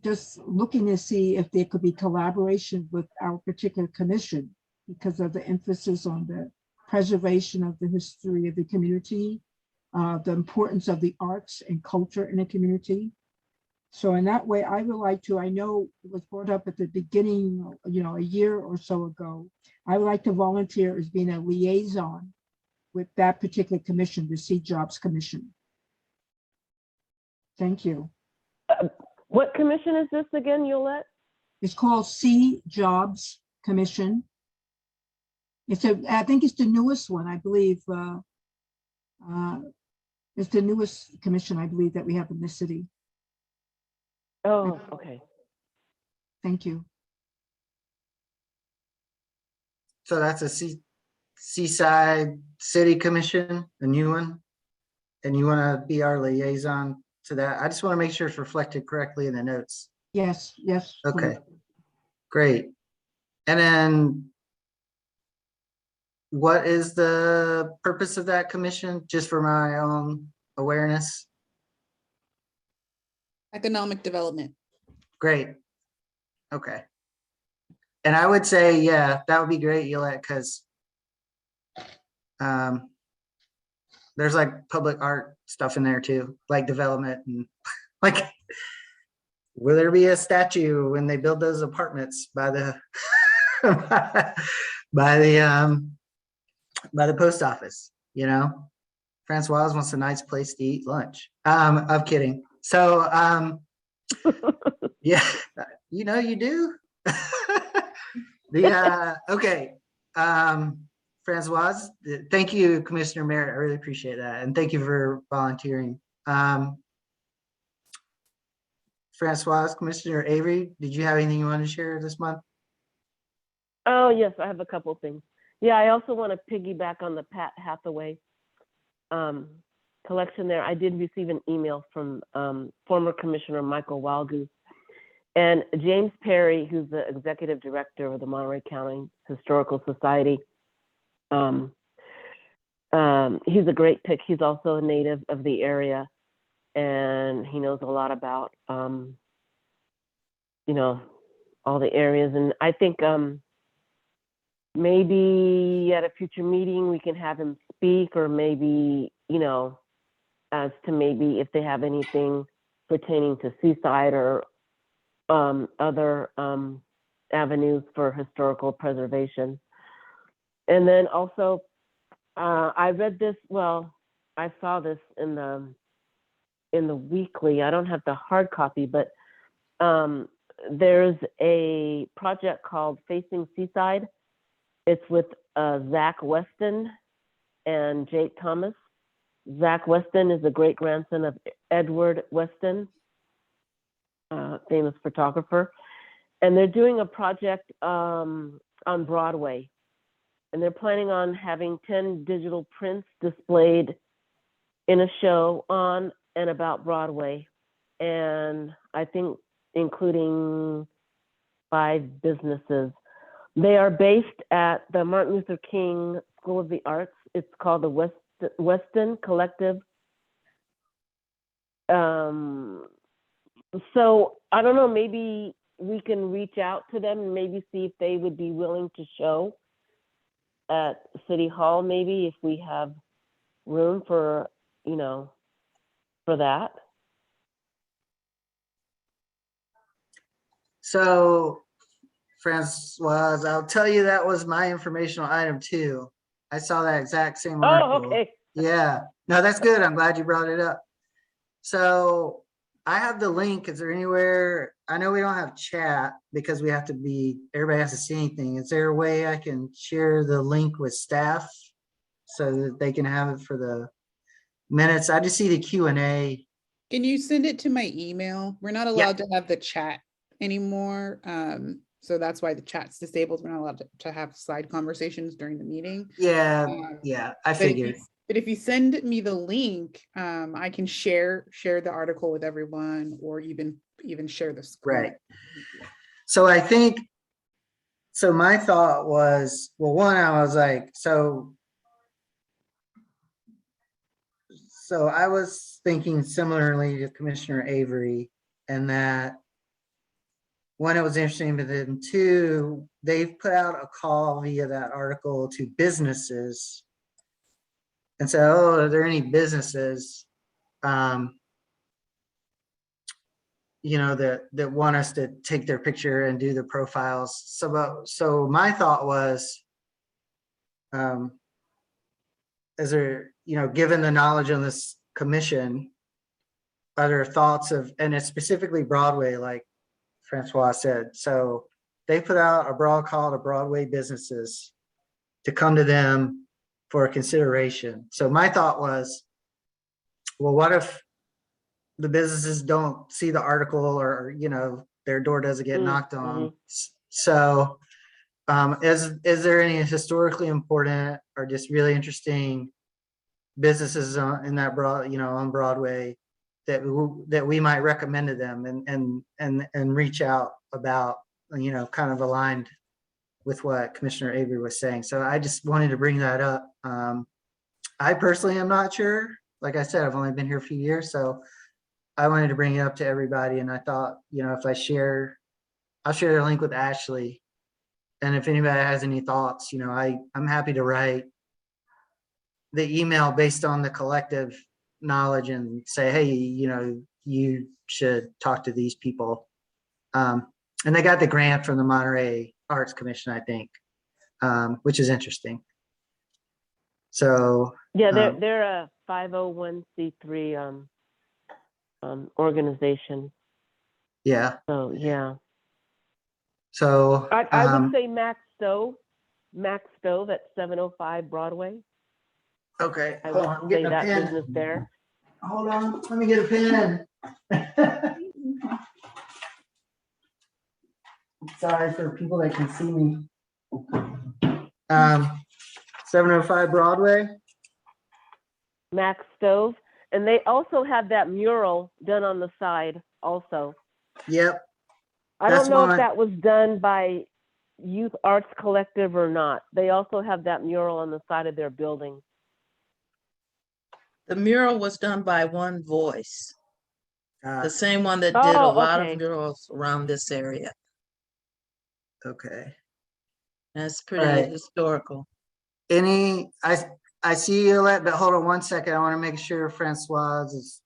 just looking to see if there could be collaboration with our particular commission because of the emphasis on the preservation of the history of the community, the importance of the arts and culture in the community. So in that way, I would like to, I know it was brought up at the beginning, a year or so ago, I would like to volunteer as being a liaison with that particular commission, the Sea Jobs Commission. Thank you. What commission is this again, Yolette? It's called Sea Jobs Commission. I think it's the newest one, I believe. It's the newest commission, I believe, that we have in this city. Oh, okay. Thank you. So that's a Seaside City Commission, a new one, and you want to be our liaison to that? I just want to make sure it's reflected correctly in the notes. Yes, yes. Okay, great. And then what is the purpose of that commission, just for my own awareness? Economic development. Great. Okay. And I would say, yeah, that would be great, Yolette, because there's like public art stuff in there too, like development and like, will there be a statue when they build those apartments by the by the post office? Francoise wants a nice place to eat lunch. I'm kidding. So yeah, you do. Okay. Francoise, thank you, Commissioner Merritt. I really appreciate that. And thank you for volunteering. Francoise, Commissioner Avery, did you have anything you want to share this month? Oh, yes, I have a couple of things. Yeah, I also want to piggyback on the Pat Hathaway collection there. I did receive an email from former Commissioner Michael Walgoose and James Perry, who's the executive director of the Monterey County Historical Society. He's a great pick. He's also a native of the area, and he knows a lot about, all the areas. And I think maybe at a future meeting we can have him speak, or maybe, as to maybe if they have anything pertaining to Seaside or other avenues for historical preservation. And then also, I read this, I saw this in the weekly. I don't have the hard copy, but there's a project called Facing Seaside. It's with Zach Weston, and Jake Thomas. Zach Weston is the great grandson of Edward Weston, famous photographer. And they're doing a project on Broadway. And they're planning on having 10 digital prints displayed in a show on and about Broadway. And I think including 5 businesses. They are based at the Martin Luther King School of the Arts. It's called the Weston Collective. So I don't know, maybe we can reach out to them and maybe see if they would be willing to show at City Hall, maybe if we have room for, you know, for that. So, Francoise, I'll tell you that was my informational item too. I saw that exact same Oh, article. okay. Yeah, no, that's good. I'm glad you brought it up. So I have the link. Is there anywhere? I know we don't have chat because we have to be, everybody has to see anything. Is there a way I can share the link with staff so that they can have it for the minutes? I just see the Q&A. Can you send it to my email? We're not allowed to have the chat anymore. So that's why the chat's disabled. We're not allowed to have side conversations during the meeting. Yeah, Um, yeah, I But if figured. if you send me the link, I can share the article with everyone, or even share the screen. Right. So I think, so my thought was, well, one, I was like, so I was thinking similarly to Commissioner Avery, and that one, it was interesting, but then two, they've put out a call via that article to businesses and said, oh, are there any businesses, you know, that want us to take their picture and do the profiles. So my thought was, is there, you know, given the knowledge on this commission, are there thoughts of, and it's specifically Broadway, like Francois said. So they put out a broad call to Broadway businesses to come to them for a consideration. So my thought was, well, what if the businesses don't see the article, or, you know, their door doesn't get knocked on? So is there any historically important or just really interesting businesses in that broad, you know, on Broadway that we might recommend to them and reach out about, you know, kind of aligned with what Commissioner Avery was saying. So I just wanted to bring that up. I personally am not sure. Like I said, I've only been here a few years, so I wanted to bring it up to everybody. And I thought, you know, if I'll share the link with Ashley. And if anybody has any thoughts, you know, I'm happy to write the email based on the collective knowledge and say, hey, you know, you should talk to these people. And they got the grant from the Monterey Arts Commission, I think, which is interesting. So yeah, they're a 501c3 organization. Yeah. So yeah. So I would say Max Stove at 705 Broadway. Okay. I Hold would on, I'm say getting a that pen. business there. Hold on, let me get a pen. Sorry for people that can see me. 705 Broadway. Max Stove. And they also have that mural done on the side also. Yep. I That's don't know one. if that was done by Youth Arts Collective or not. They also have that mural on the side of their building. The mural was done by One Voice, the same one that did a Oh, lot okay. of murals around this area. Okay. That's pretty right. historical. I see you, but hold on one second. I want to make sure Francoise has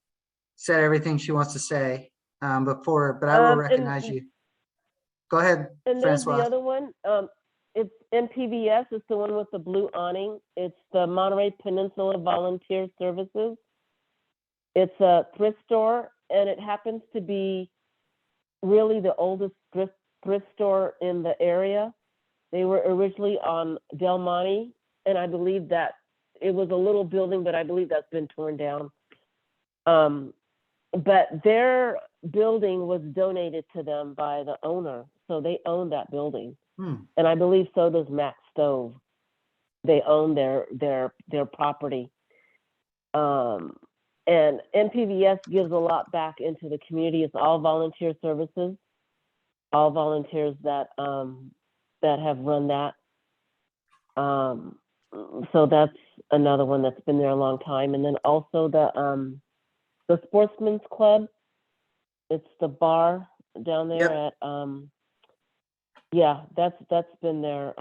said everything she wants to say before, but I will recognize you. Go ahead, And there's the Francoise. other one. It's MPVS. It's the one with the blue awning. It's the Monterey Peninsula Volunteer Services. It's a thrift store, and it happens to be really the oldest thrift store in the area. They were originally on Del Monte, and I believe that it was a little building, but I believe that's been torn down. But their building was donated to them by the owner, so they own that building. And I believe so does Max Stove. They own their property. And NPVS gives a lot back into the community. It's all volunteer services, all volunteers that have run that. So that's another one that's been there a long time. And then also the Sportsman's Club. It's the bar down there Yep. at yeah, that's been there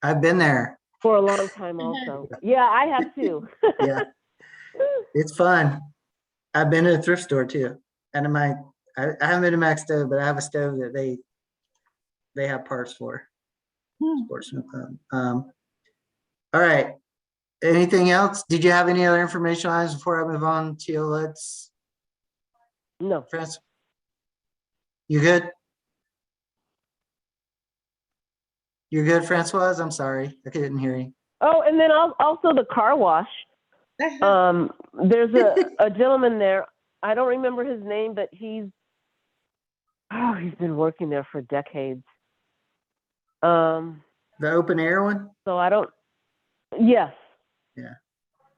I've been there. for a long time also. Yeah, I have too. Yeah, it's fun. I've been to a thrift store too. And I haven't been to Max Stove, but I have a stove that they have parts for. Sportsman Club. All right. Anything else? Did you have any other information items before I move on to let's No. France? You good? You're good, Francoise? I'm sorry. I couldn't hear you. Oh, and then also the car wash. There's a gentleman there. I don't remember his name, but he's been working there for decades. The open air one? So I don't. Yes. Yeah.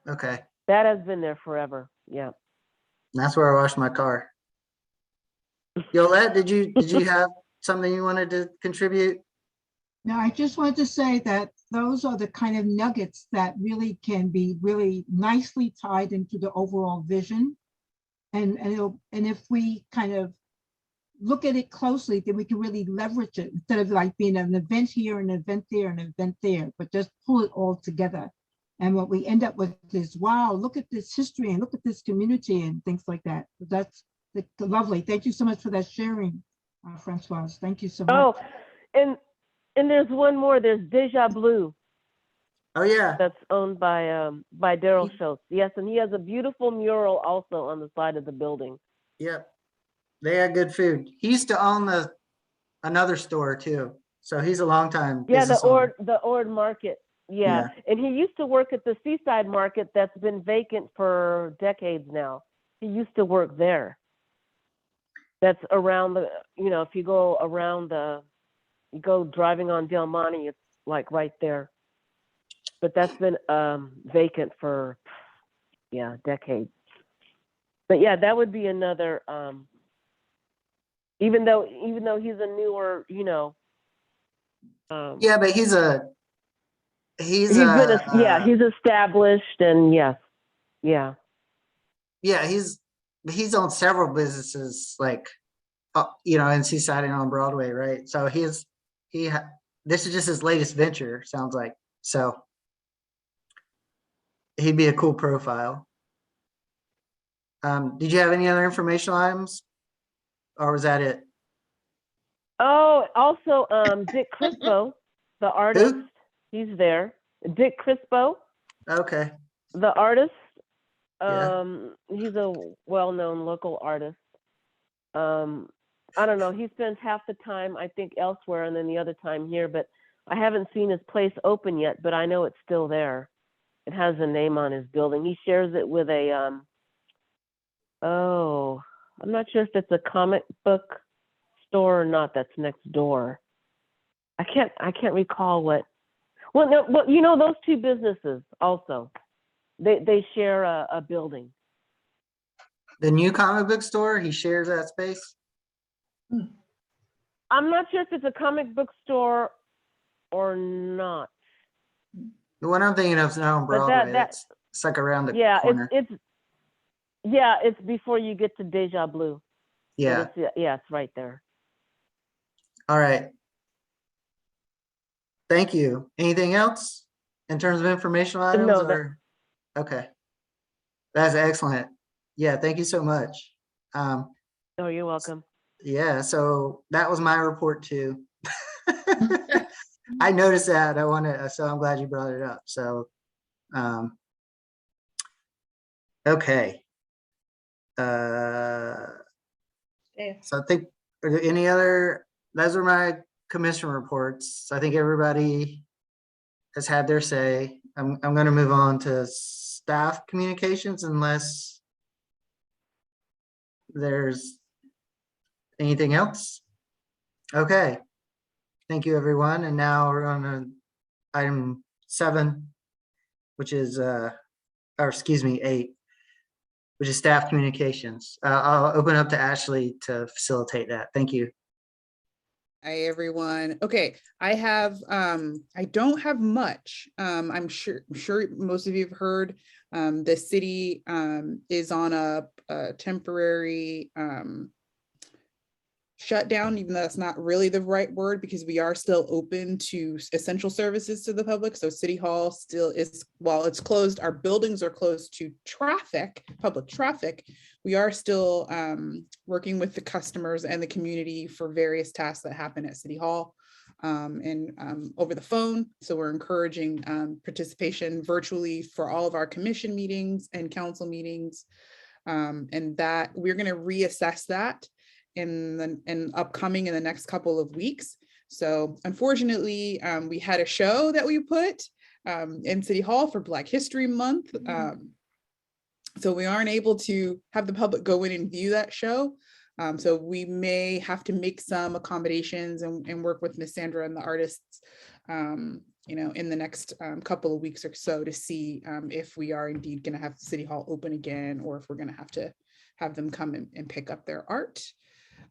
Okay. That has been there forever. Yeah. That's where I wash my car. Yolette, did you have something you wanted to contribute? Now, I just wanted to say that those are the kind of nuggets that really can be really nicely tied into the overall vision. And if we kind of look at it closely, then we can really leverage it instead of like being an event here, an event there, an event there, but just pull it all together. And what we end up with is, wow, look at this history and look at this community and things like that. That's lovely. Thank you so much for that sharing, Francoise. Thank you so much. Oh, and there's one more. There's Deja Blue. Oh yeah. That's owned by Daryl Schultz. Yes, and he has a beautiful mural also on the side of the building. Yep. They had good food. He used to own another store too. So he's a long time. Yeah, business owner. the Ord Market. Yeah. And he used to work at the Seaside Market that's been vacant for decades now. He used to work there. That's around if you go around you go driving on Del Monte, it's like right there. But that's been vacant for decades. But yeah, that would be another even though he's a newer, yeah, but he's established, and yes. Yeah. Yeah, he's on several businesses like in Seaside and on Broadway, right? So this is just his latest venture, sounds like. So he'd be a cool profile. Did you have any other informational items? Or was that it? Oh, also Dick Crispo, the artist, Who? he's there. Dick Crispo, Okay. the artist. Yeah. He's a well-known local artist. I don't know. He spends half the time, I think, elsewhere, and then the other time here. But I haven't seen his place open yet. But I know it's still there. It has a name on his building. He shares it with a I'm not sure if it's a comic book store or not. That's next door. I can't recall what. Well, no, those two businesses also. They share a building. The new comic book store, he shares that space? I'm not sure if it's a comic book store or not. The one I'm thinking of is now on Broadway. It's like around the corner. It's before you get to Deja Blue. Yeah. It's right there. All right. Thank you. Anything else in terms of informational items? No, okay. That's excellent. Yeah, thank you so much. Oh, you're welcome. Yeah, so that was my report too. I noticed that. So I'm glad you brought it up. So, okay. So I think, are there any other, those are my commission reports. I think everybody has had their say. I'm going to move on to staff communications unless there's anything else. Okay. Thank you, everyone. And now we're on to item 7, which is, or excuse me, 8, which is staff communications. I'll open up to Ashley to facilitate that. Thank you. Hi, everyone. Okay, I don't have much. I'm sure most of you have heard the city is on a temporary shutdown, even though that's not really the right word, because we are still open to essential services to the public. So City Hall still is, while it's closed, our buildings are closed to traffic, public traffic. We are still working with the customers and the community for various tasks that happen at City Hall and over the phone. So we're encouraging participation virtually for all of our commission meetings and council meetings. And that we're going to reassess that in the next couple of weeks. So unfortunately, we had a show that we put in City Hall for Black History Month. So we aren't able to have the public go in and view that show. So we may have to make some accommodations and work with Miss Sandra and the artists, you know, in the next couple of weeks or so to see if we are indeed going to have City Hall open again, or if we're going to have them come and pick up their art.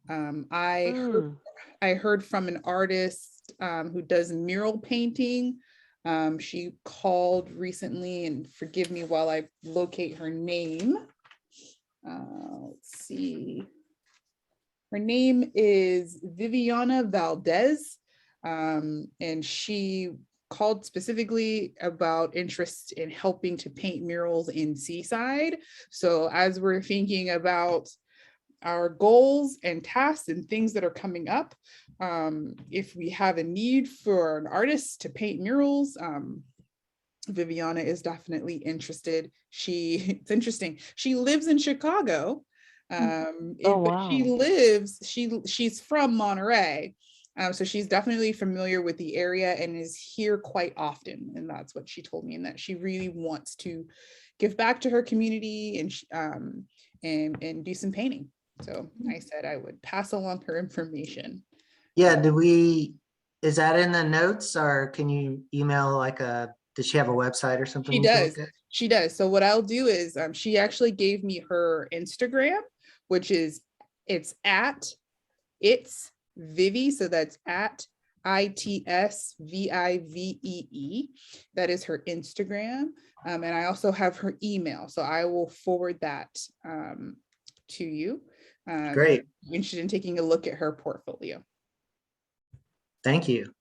I heard from an artist who does mural painting. She called recently, and forgive me while I locate her name. Let's see. Her name is Viviana Valdez, and she called specifically about interest in helping to paint murals in Seaside. So as we're thinking about our goals and tasks and things that are coming up, if we have a need for an artist to paint murals, Viviana is definitely interested. It's interesting. She lives in Chicago, but she's from Monterey. So she's definitely familiar with the area and is here quite often. And that's what she told me, and that she really wants to give back to her community and do some painting. So I said I would pass along her information. Yeah, is that in the notes, or can you email does she have a website or something? She does. So what I'll do is she actually gave me her Instagram, which is it's Vivi. So that's at ITSVIVEE. That is her Instagram. And I also have her email. So I will forward that to you. Great. If you're interested in taking a look at her portfolio. Thank you.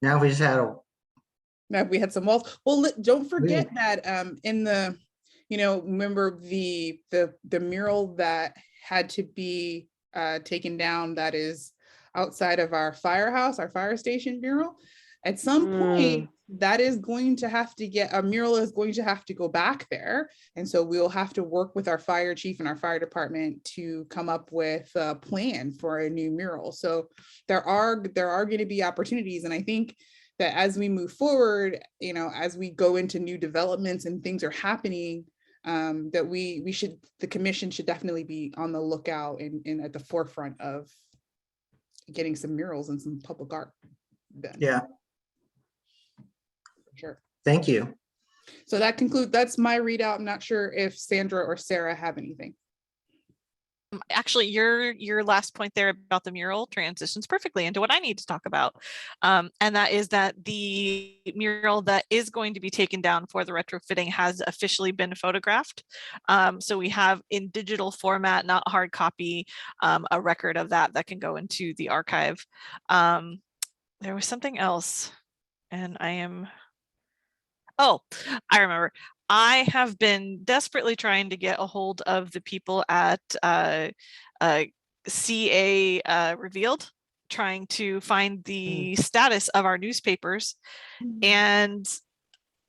Now we just had we had some walls. Well, don't forget that in the, you know, remember the mural that had to be taken down, that is outside of our firehouse, our fire station mural. At some point, that is going to have to a mural is going to have to go back there. And so we'll have to work with our fire chief and our fire department to come up with a plan for a new mural. So there are going to be opportunities. And I think that as we move forward, you know, as we go into new developments and things are happening, that the commission should definitely be on the lookout and at the forefront of getting some murals and some public art done. Yeah. Sure. Thank you. So that's my readout. I'm not sure if Sandra or Sarah have anything. Actually, your last point there about the mural transitions perfectly into what I need to talk about. And that is that the mural that is going to be taken down for the retrofitting has officially been photographed. So we have in digital format, not hard copy, a record of that can go into the archive. There was something else, and I remember. I have been desperately trying to get a hold of the people at CA Revealed, trying to find the status of our newspapers. And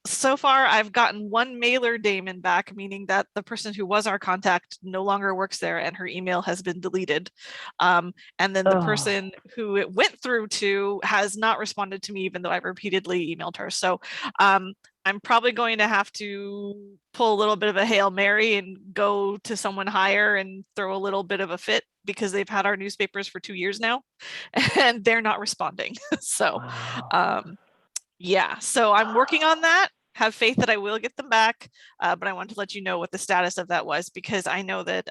so far I've gotten one mailer daemon back, meaning that the person who was our contact no longer works there and her email has been deleted. And then the Oh. person who it went through to has not responded to me, even though I repeatedly emailed her. So I'm probably going to have to pull a little bit of a Hail Mary and go to someone higher and throw a little bit of a fit, because they've had our newspapers for 2 years now and they're not responding. So Wow. yeah, so I'm working on that. Have faith that I will get them back, but I wanted to let you know what the status of that was, because I know that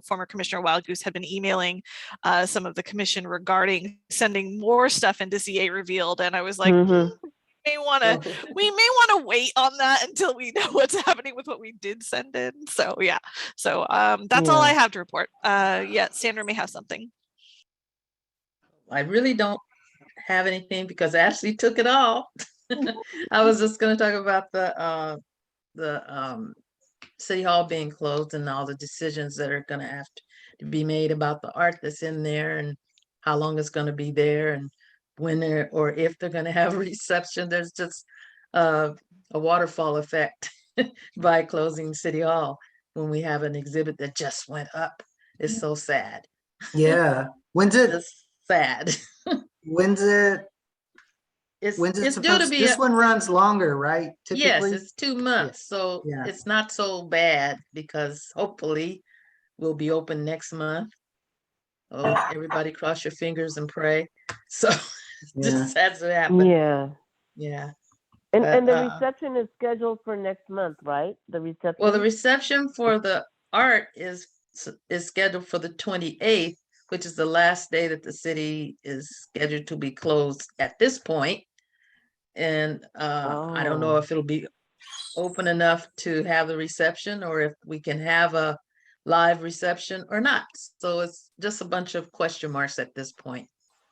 former Commissioner Wild Goose had been emailing some of the commission regarding sending more stuff into CA Revealed, and I was like, Mhm. we may want to wait on that until we know what's happening with what we did send in. So yeah, so that's all I Yeah. have to report. Yeah, Sandra may have something. I really don't have anything because Ashley took it all. I was just gonna talk about the City Hall being closed and all the decisions that are gonna have to be made about the art that's in there and how long it's gonna be there and when they're, or if they're gonna have a reception. There's just a waterfall effect by closing City Hall when we have an exhibit that just went up. It's so sad. Yeah. When's it, Just sad. when's it, It's when's it it's due to supposed, be this one runs longer, right? yes, Typically? it's 2 months, so Yeah. it's not so bad because hopefully we'll be open next month. Oh, everybody cross your fingers and pray. So Yeah. just has to happen. Yeah. Yeah. And the But, reception is scheduled for next month, right? The reception. well, the reception for the art is scheduled for the 28th, which is the last day that the city is scheduled to be closed at this point. And I don't know Oh. if it'll be open enough to have the reception or if we can have a live reception or not. So it's just a bunch of question marks at this point.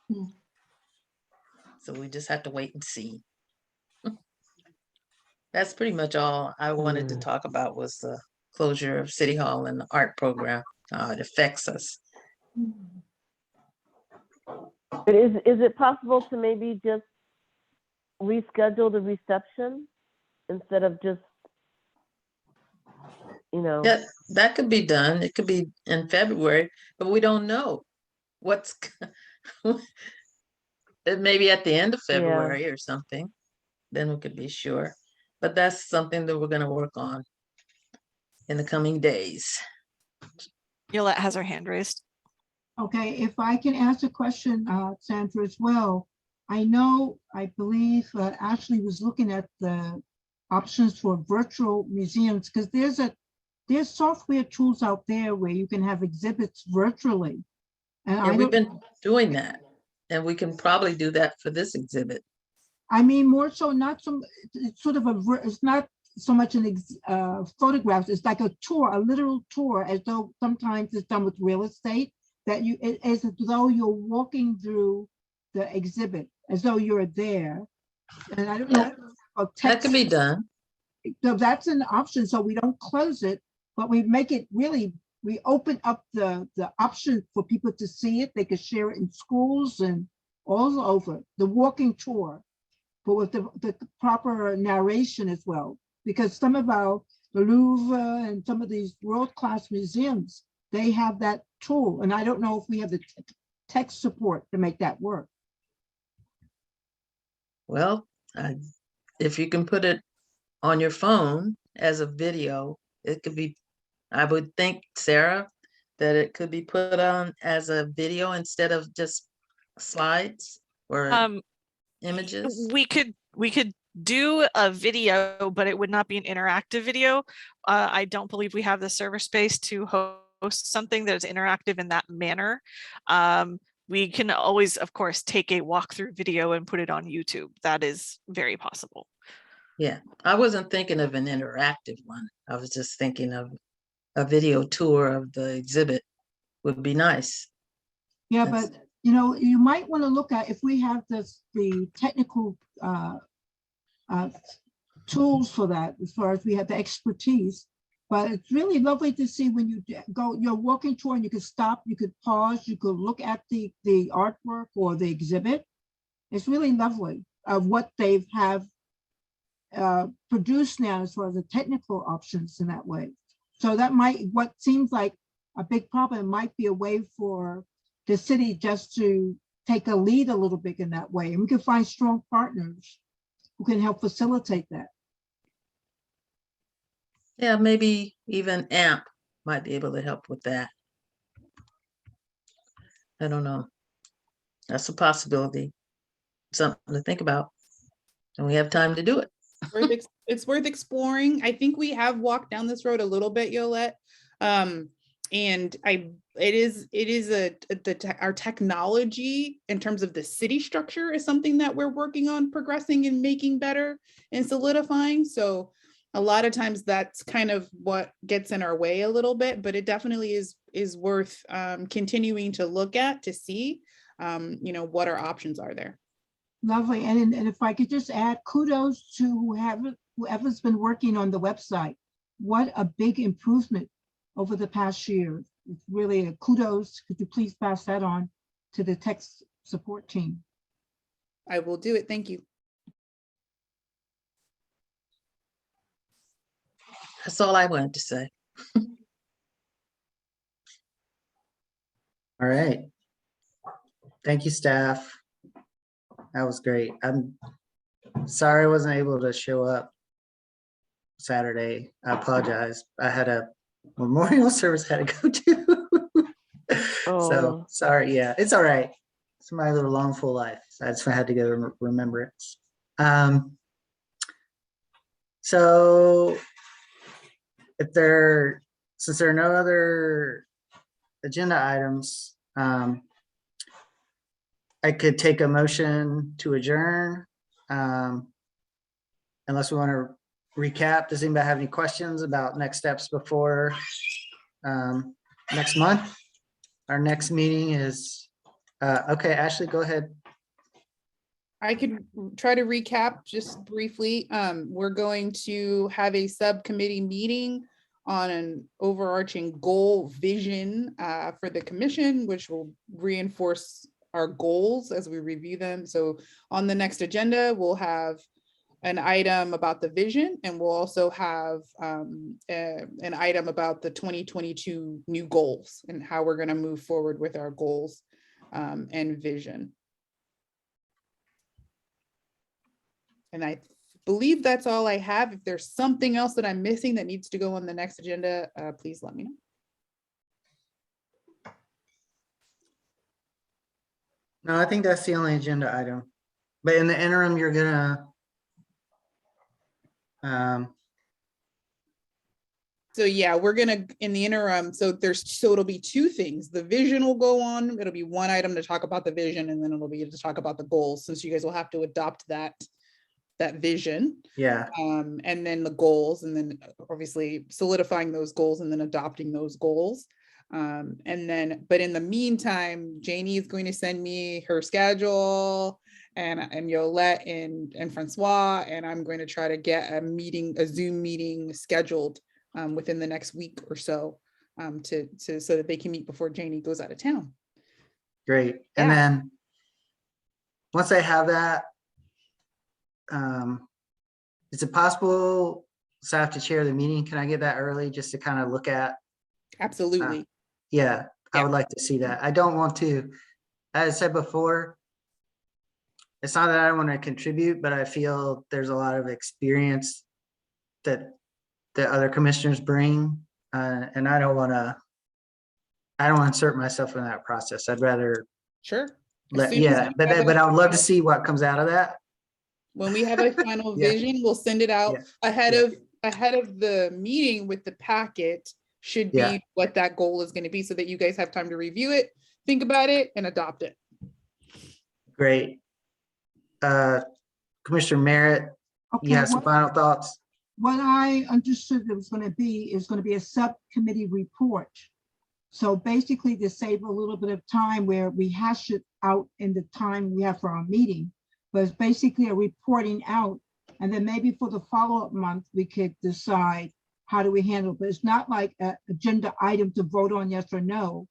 Hmm. So we just have to wait and see. That's pretty much all I wanted to talk about, was the closure of City Hall and the art program, how it affects us. But is it possible to maybe just reschedule the reception instead of just, Yeah, that could be done. It could be in February, but we don't know what's it may be at the end of February or something. Then we could be sure. But that's something that we're going to work on in the coming days. Yolette has her hand raised. Okay, if I can ask a question, Sandra, as well. I believe Ashley was looking at the options for virtual museums, because there's software tools out there where you can have exhibits virtually. And Yeah, we've been doing that, and we can probably do that for this exhibit. I mean, more so, not some, it's sort of it's not so much photographs, it's like a tour, a literal tour, as though sometimes it's done with real estate, that as though you're walking through the exhibit, as though you're there. And I don't know. That could be done. So that's an option, so we don't close it, but we make it really, we open up the option for people to see it. They could share it in schools and all over, the walking tour, but with the proper narration as well. Because some of the Louvre and some of these world-class museums, they have that tool. And I don't know if we have the text support to make that work. Well, if you can put it on your phone as a video, it could be, I would think, Sarah, that it could be put on as a video instead of just slides or images. We could do a video, but it would not be an interactive video. I don't believe we have the server space to host something that is interactive in that manner. We can always, of course, take a walkthrough video and put it on YouTube. That is very possible. Yeah, I wasn't thinking of an interactive one. I was just thinking of a video tour of the exhibit would be nice. Yeah, but you might want to look at, if we have the technical tools for that, as far as we have the expertise. But it's really lovely to see when you go, you're walking tour and you could stop, you could pause, you could look at the artwork or the exhibit. It's really lovely of what they have produced now as far as the technical options in that way. So that might, what seems like a big problem might be a way for the city just to take a lead a little bit in that way. And we can find strong partners who can help facilitate that. Yeah, maybe even AMP might be able to help with that. I don't know. That's a possibility. Something to think about. And we have time to do it. It's worth exploring. I think we have walked down this road a little bit, Yolette. And our technology in terms of the city structure is something that we're working on progressing and making better and solidifying. So a lot of times that's kind of what gets in our way a little bit, but it definitely is worth continuing to look at to see, what our options are there. Lovely. And if I could just add kudos to whoever's been working on the website. What a big improvement over the past year. It's really a kudos. Could you please pass that on to the tech support team? I will do it. Thank you. That's all I wanted to say. All right. Thank you, staff. That was great. I'm sorry I wasn't able to show up Saturday. I apologize. I had a memorial service I had to go to. So sorry. Yeah, it's all right. It's my little long full life. I just had to go to remembrance. So since there are no other agenda items, I could take a motion to adjourn. Unless we want to recap. Does anybody have any questions about next steps before next month? Our next meeting is, okay, Ashley, go ahead. I could try to recap just briefly. We're going to have a subcommittee meeting on an overarching goal vision for the commission, which will reinforce our goals as we review them. So on the next agenda, we'll have an item about the vision, and we'll also have an item about the 2022 new goals and how we're going to move forward with our goals and vision. And I believe that's all I have. If there's something else that I'm missing that needs to go on the next agenda, please let me know. No, I think that's the only agenda item. But in the interim, you're gonna so yeah, we're gonna in the interim. So it'll be two things. The vision will go on. It'll be one item to talk about the vision, and then it'll be to talk about the goals, since you guys will have to adopt that vision. Yeah. And then the goals, and then obviously solidifying those goals and then adopting those goals. And then, but in the meantime, Janie is going to send me her schedule, and Yolette and Francois, and I'm going to try to get a Zoom meeting scheduled within the next week or so, so that they can meet before Janie goes out of town. Great. Yeah. And then once I have that, is it possible staff to chair the meeting? Can I get that early just to kind of look at? Absolutely. Yeah, I Yeah. would like to see that. I don't want to, as I said before, it's not that I don't want to contribute, but I feel there's a lot of experience that the other commissioners bring, and I don't want to insert myself in that process. I'd rather Sure. but I would love to see what comes out of that. When we have a final Yeah. vision, we'll send it out ahead Yeah. of the meeting with the packet. Should be Yeah. what that goal is going to be, so that you guys have time to review it, think about it, and adopt it. Great. Commissioner Merritt, you have some final thoughts? What I understood it was going to be is going to be a subcommittee report. So basically to save a little bit of time where we hash it out in the time we have for our meeting, but it's basically a reporting out. And then maybe for the follow-up month, we could decide how do we handle it. But it's not like an agenda item to vote on yes or no,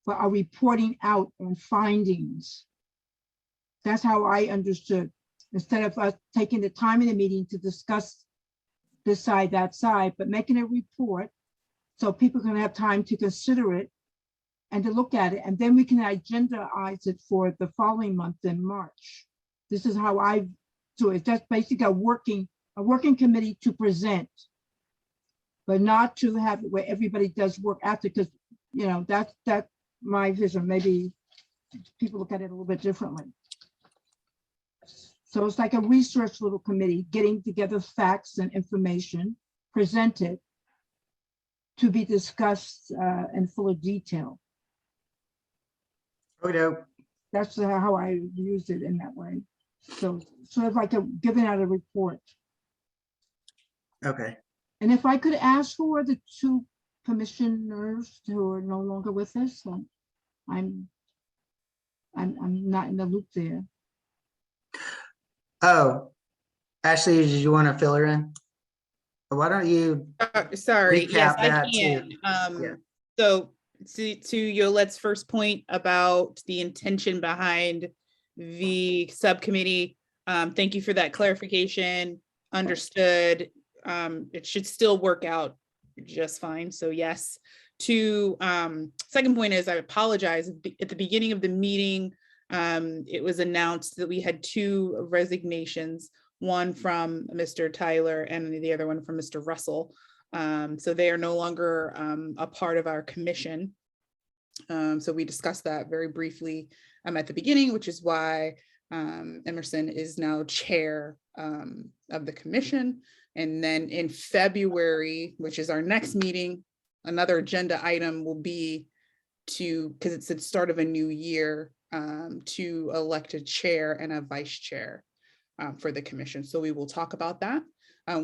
but a reporting out on findings. That's how I understood instead of us taking the time in the meeting to discuss this side, that side, but making a report so people can have time to consider it and to look at it, and then we can agendaize it for the following month in March. This is how I do it. That's basically a working committee to present, but not to have it where everybody does work after, because that's my vision. Maybe people look at it a little bit differently. So it's like a research little committee, getting together facts and information presented to be discussed in fuller detail. Okay. That's how I use it in that way. So sort of like giving out a report. Okay. And if I could ask for the two commissioners who are no longer with us, I'm not in the loop there. Oh, Ashley, did you want to fill her in? Why don't you? Sorry, yes, Recap I that can. too. Yeah. So to Yolet's first point about the intention behind the subcommittee, thank you for that clarification. Understood. It should still work out just fine. So yes. Second point is, I apologize. At the beginning of the meeting, it was announced that we had two resignations, one from Mr. Tyler and the other one from Mr. Russell. So they are no longer a part of our commission. So we discussed that very briefly at the beginning, which is why Emerson is now chair of the commission. And then in February, which is our next meeting, another agenda item will be because it's the start of a new year, to elect a chair and a vice chair for the commission. So we will talk about that.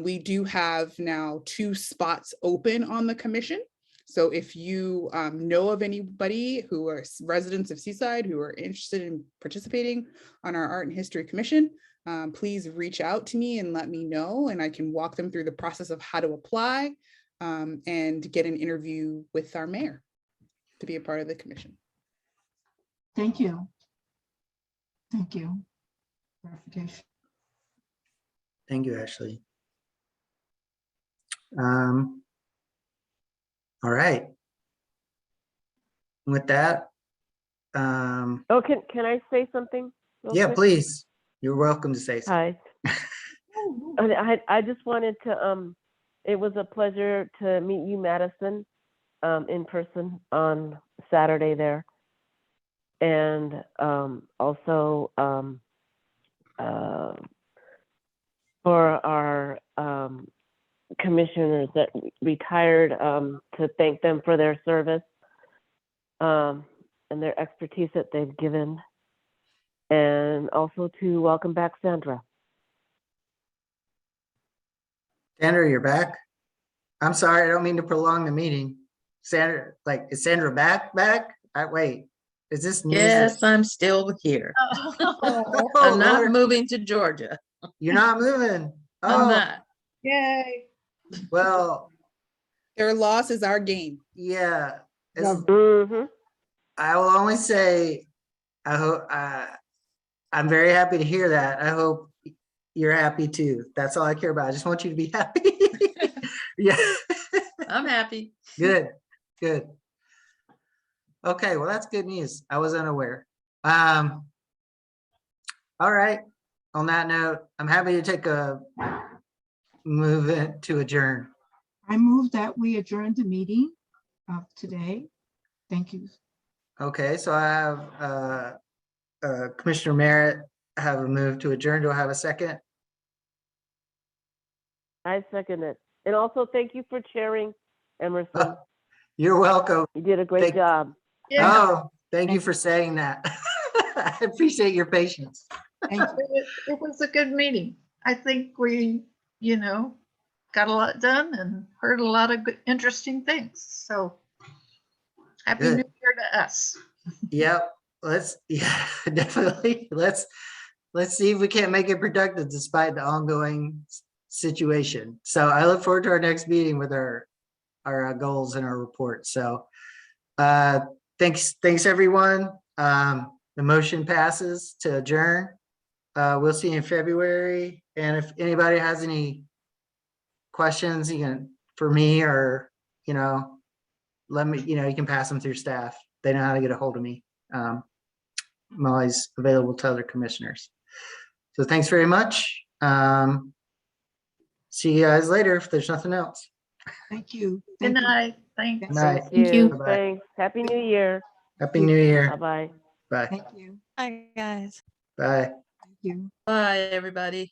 We do have now 2 spots open on the commission. So if you know of anybody who are residents of Seaside who are interested in participating on our Art and History Commission, please reach out to me and let me know, and I can walk them through the process of how to apply and get an interview with our mayor to be a part of the commission. Thank you. Thank you. Clarification. Thank you, Ashley. All right. With that, Oh, can I say something? real yeah, quick? please. You're welcome to say something. Hi. I just wanted to, it was a pleasure to meet you, Madison, in person on Saturday there. And also for our commissioners that retired, to thank them for their service and their expertise that they've given. And also to welcome back Sandra. Sandra, you're back. I'm sorry, I don't mean to prolong the meeting. Sandra, is Sandra back? Wait, is this news? Yes, I'm still here. Oh, I'm not Lord. moving to Georgia. You're not moving. I'm Oh, not. Yay. well, Their loss is our gain. yeah. Yeah. I will only say, I hope, I'm very happy to hear that. I hope you're happy too. That's all I care about. I just want you to be happy. Yeah. I'm happy. Good. Okay, well, that's good news. I was unaware. All right. On that note, I'm happy to take a move it to adjourn. I move that we adjourn the meeting of today. Thank you. Okay, so I have Commissioner Merritt have a move to adjourn. Do I have a second? I second it. And also thank you for chairing, Emerson. You're welcome. You did a great job. Yeah, Oh, thank you for saying that. I appreciate your patience. Thank you. it was a good meeting. I think we, got a lot done and heard a lot of good, interesting things. So happy Good. New Year to us. Yep, definitely. Let's see if we can't make it productive despite the ongoing situation. So I look forward to our next meeting with our goals and our report. So thanks everyone. The motion passes to adjourn. we'll see you in February. And if anybody has any questions, you can, for me, or, let me, you can pass them through staff. They know how to get a hold of me. I'm always available to other commissioners. So thanks very much. See you guys later if there's nothing else. Thank you. Good Thank you. night. Thanks. Good night. Thank you. Bye-bye. Thanks. Happy New Year. Happy New Year. Bye-bye. Bye. Thank you. Hi, guys. Bye. Thank you. Bye, everybody.